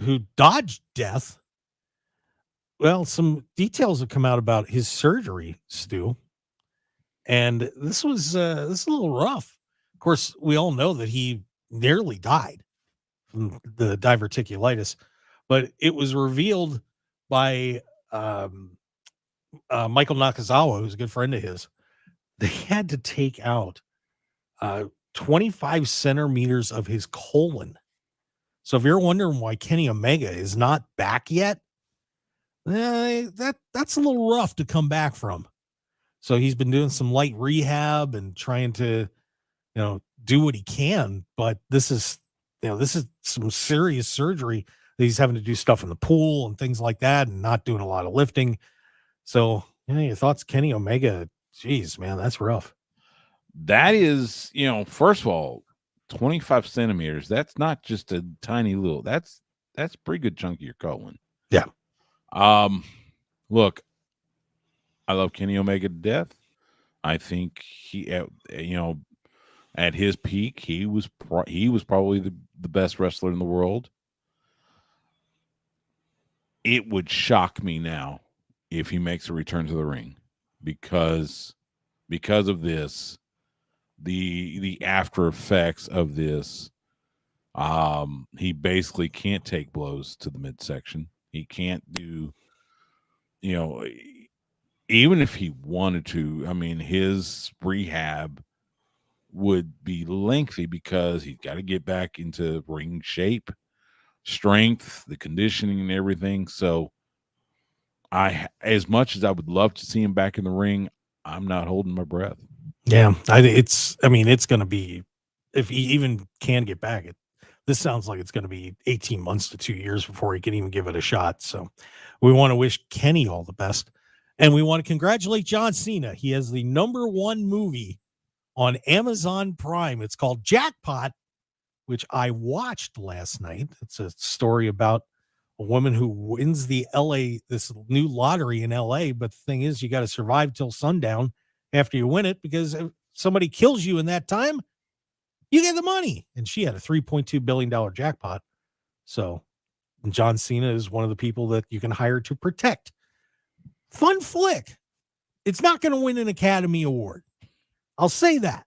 who dodged death. Well, some details have come out about his surgery, Stu. And this is a little rough. Of course, we all know that he nearly died from the diverticulitis, but it was revealed by Michael Nakazawa, who's a good friend of his. They had to take out 25 centimeters of his colon. So if you're wondering why Kenny Omega is not back yet, that's a little rough to come back from. So he's been doing some light rehab and trying to, do what he can. But this is some serious surgery that he's having to do stuff in the pool and things like that, and not doing a lot of lifting. So, your thoughts, Kenny Omega? Geez, man, that's rough. That is, first of all, 25 centimeters. That's not just a tiny little. That's a pretty good chunk of your colon. Yeah. Look, I love Kenny Omega to death. I think he, at his peak, he was probably the best wrestler in the world. It would shock me now if he makes a return to the ring, because of this, the after effects of this. He basically can't take blows to the midsection. He can't do, even if he wanted to. I mean, his rehab would be lengthy, because he's got to get back into ring shape, strength, the conditioning, and everything. So as much as I would love to see him back in the ring, I'm not holding my breath. Yeah, it's going to be, if he even can get back, this sounds like it's going to be 18 months to 2 years before he can even give it a shot. So we want to wish Kenny all the best. And we want to congratulate John Cena. He has the #1 movie on Amazon Prime. It's called Jackpot, which I watched last night. It's a story about a woman who wins this new lottery in LA. But the thing is, you got to survive till sundown after you win it, because if somebody kills you in that time, you get the money. And she had a $3.2 billion jackpot. So John Cena is one of the people that you can hire to protect. Fun flick. It's not going to win an Academy Award, I'll say that.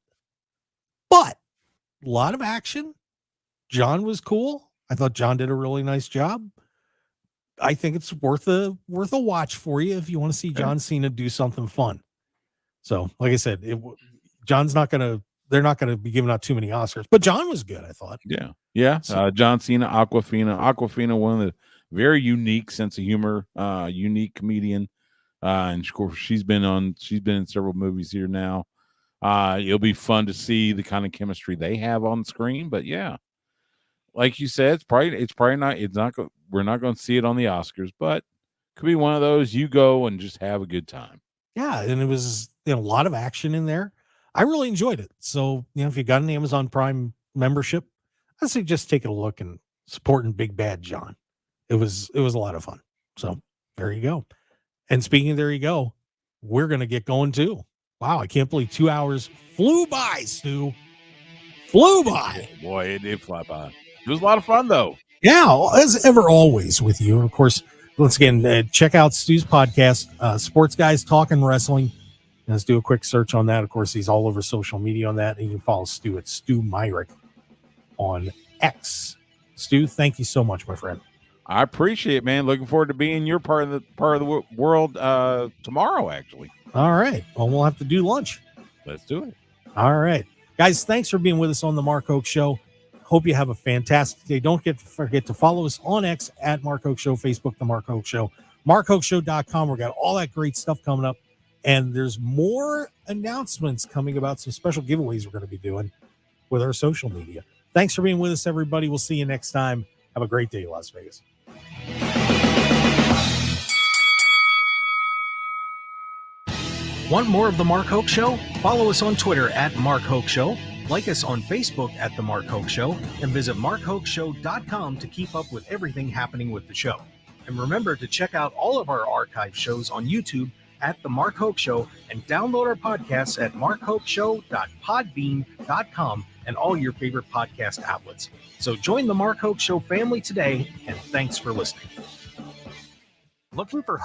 But a lot of action. John was cool. I thought John did a really nice job. I think it's worth a watch for you if you want to see John Cena do something fun. So, like I said, they're not going to be giving out too many Oscars, but John was good, I thought. Yeah. John Cena, Aquafina, one of the very unique sense of humor, unique comedian. And of course, she's been in several movies here now. It'll be fun to see the kind of chemistry they have on screen. But yeah, like you said, we're not going to see it on the Oscars, but could be one of those you go and just have a good time. Yeah, and it was a lot of action in there. I really enjoyed it. So, if you got an Amazon Prime membership, I say just take a look and supporting Big Bad John. It was a lot of fun. So there you go. And speaking of there you go, we're going to get going too. Wow, I can't believe 2 hours flew by, Stu. Flew by. Boy, it did fly by. It was a lot of fun, though. Yeah, as ever, always with you. And, of course, once again, check out Stu's podcast, Sports Guys Talking Wrestling. Let's do a quick search on that. Of course, he's all over social media on that. And you can follow Stu at Stu Myrick on X. Stu, thank you so much, my friend. I appreciate it, man. Looking forward to being your part of the world tomorrow, actually. All right. Well, we'll have to do lunch. Let's do it. All right. Guys, thanks for being with us on the Mark Hoke Show. Hope you have a fantastic day. Don't forget to follow us on X at Mark Hoke Show, Facebook, The Mark Hoke Show, markhokeshow.com. We've got all that great stuff coming up. And there's more announcements coming about some special giveaways we're going to be doing with our social media. Thanks for being with us, everybody. We'll see you next time. Have a great day, Las Vegas. Want more of The Mark Hoke Show? Follow us on Twitter at Mark Hoke Show, like us on Facebook at The Mark Hoke Show, and visit markhokeshow.com to keep up with everything happening with the show. And remember to check out all of our archive shows on YouTube at The Mark Hoke Show and download our podcasts at markhokeshow.podbean.com and all your favorite podcast outlets. So join the Mark Hoke Show family today, and thanks for listening. Looking for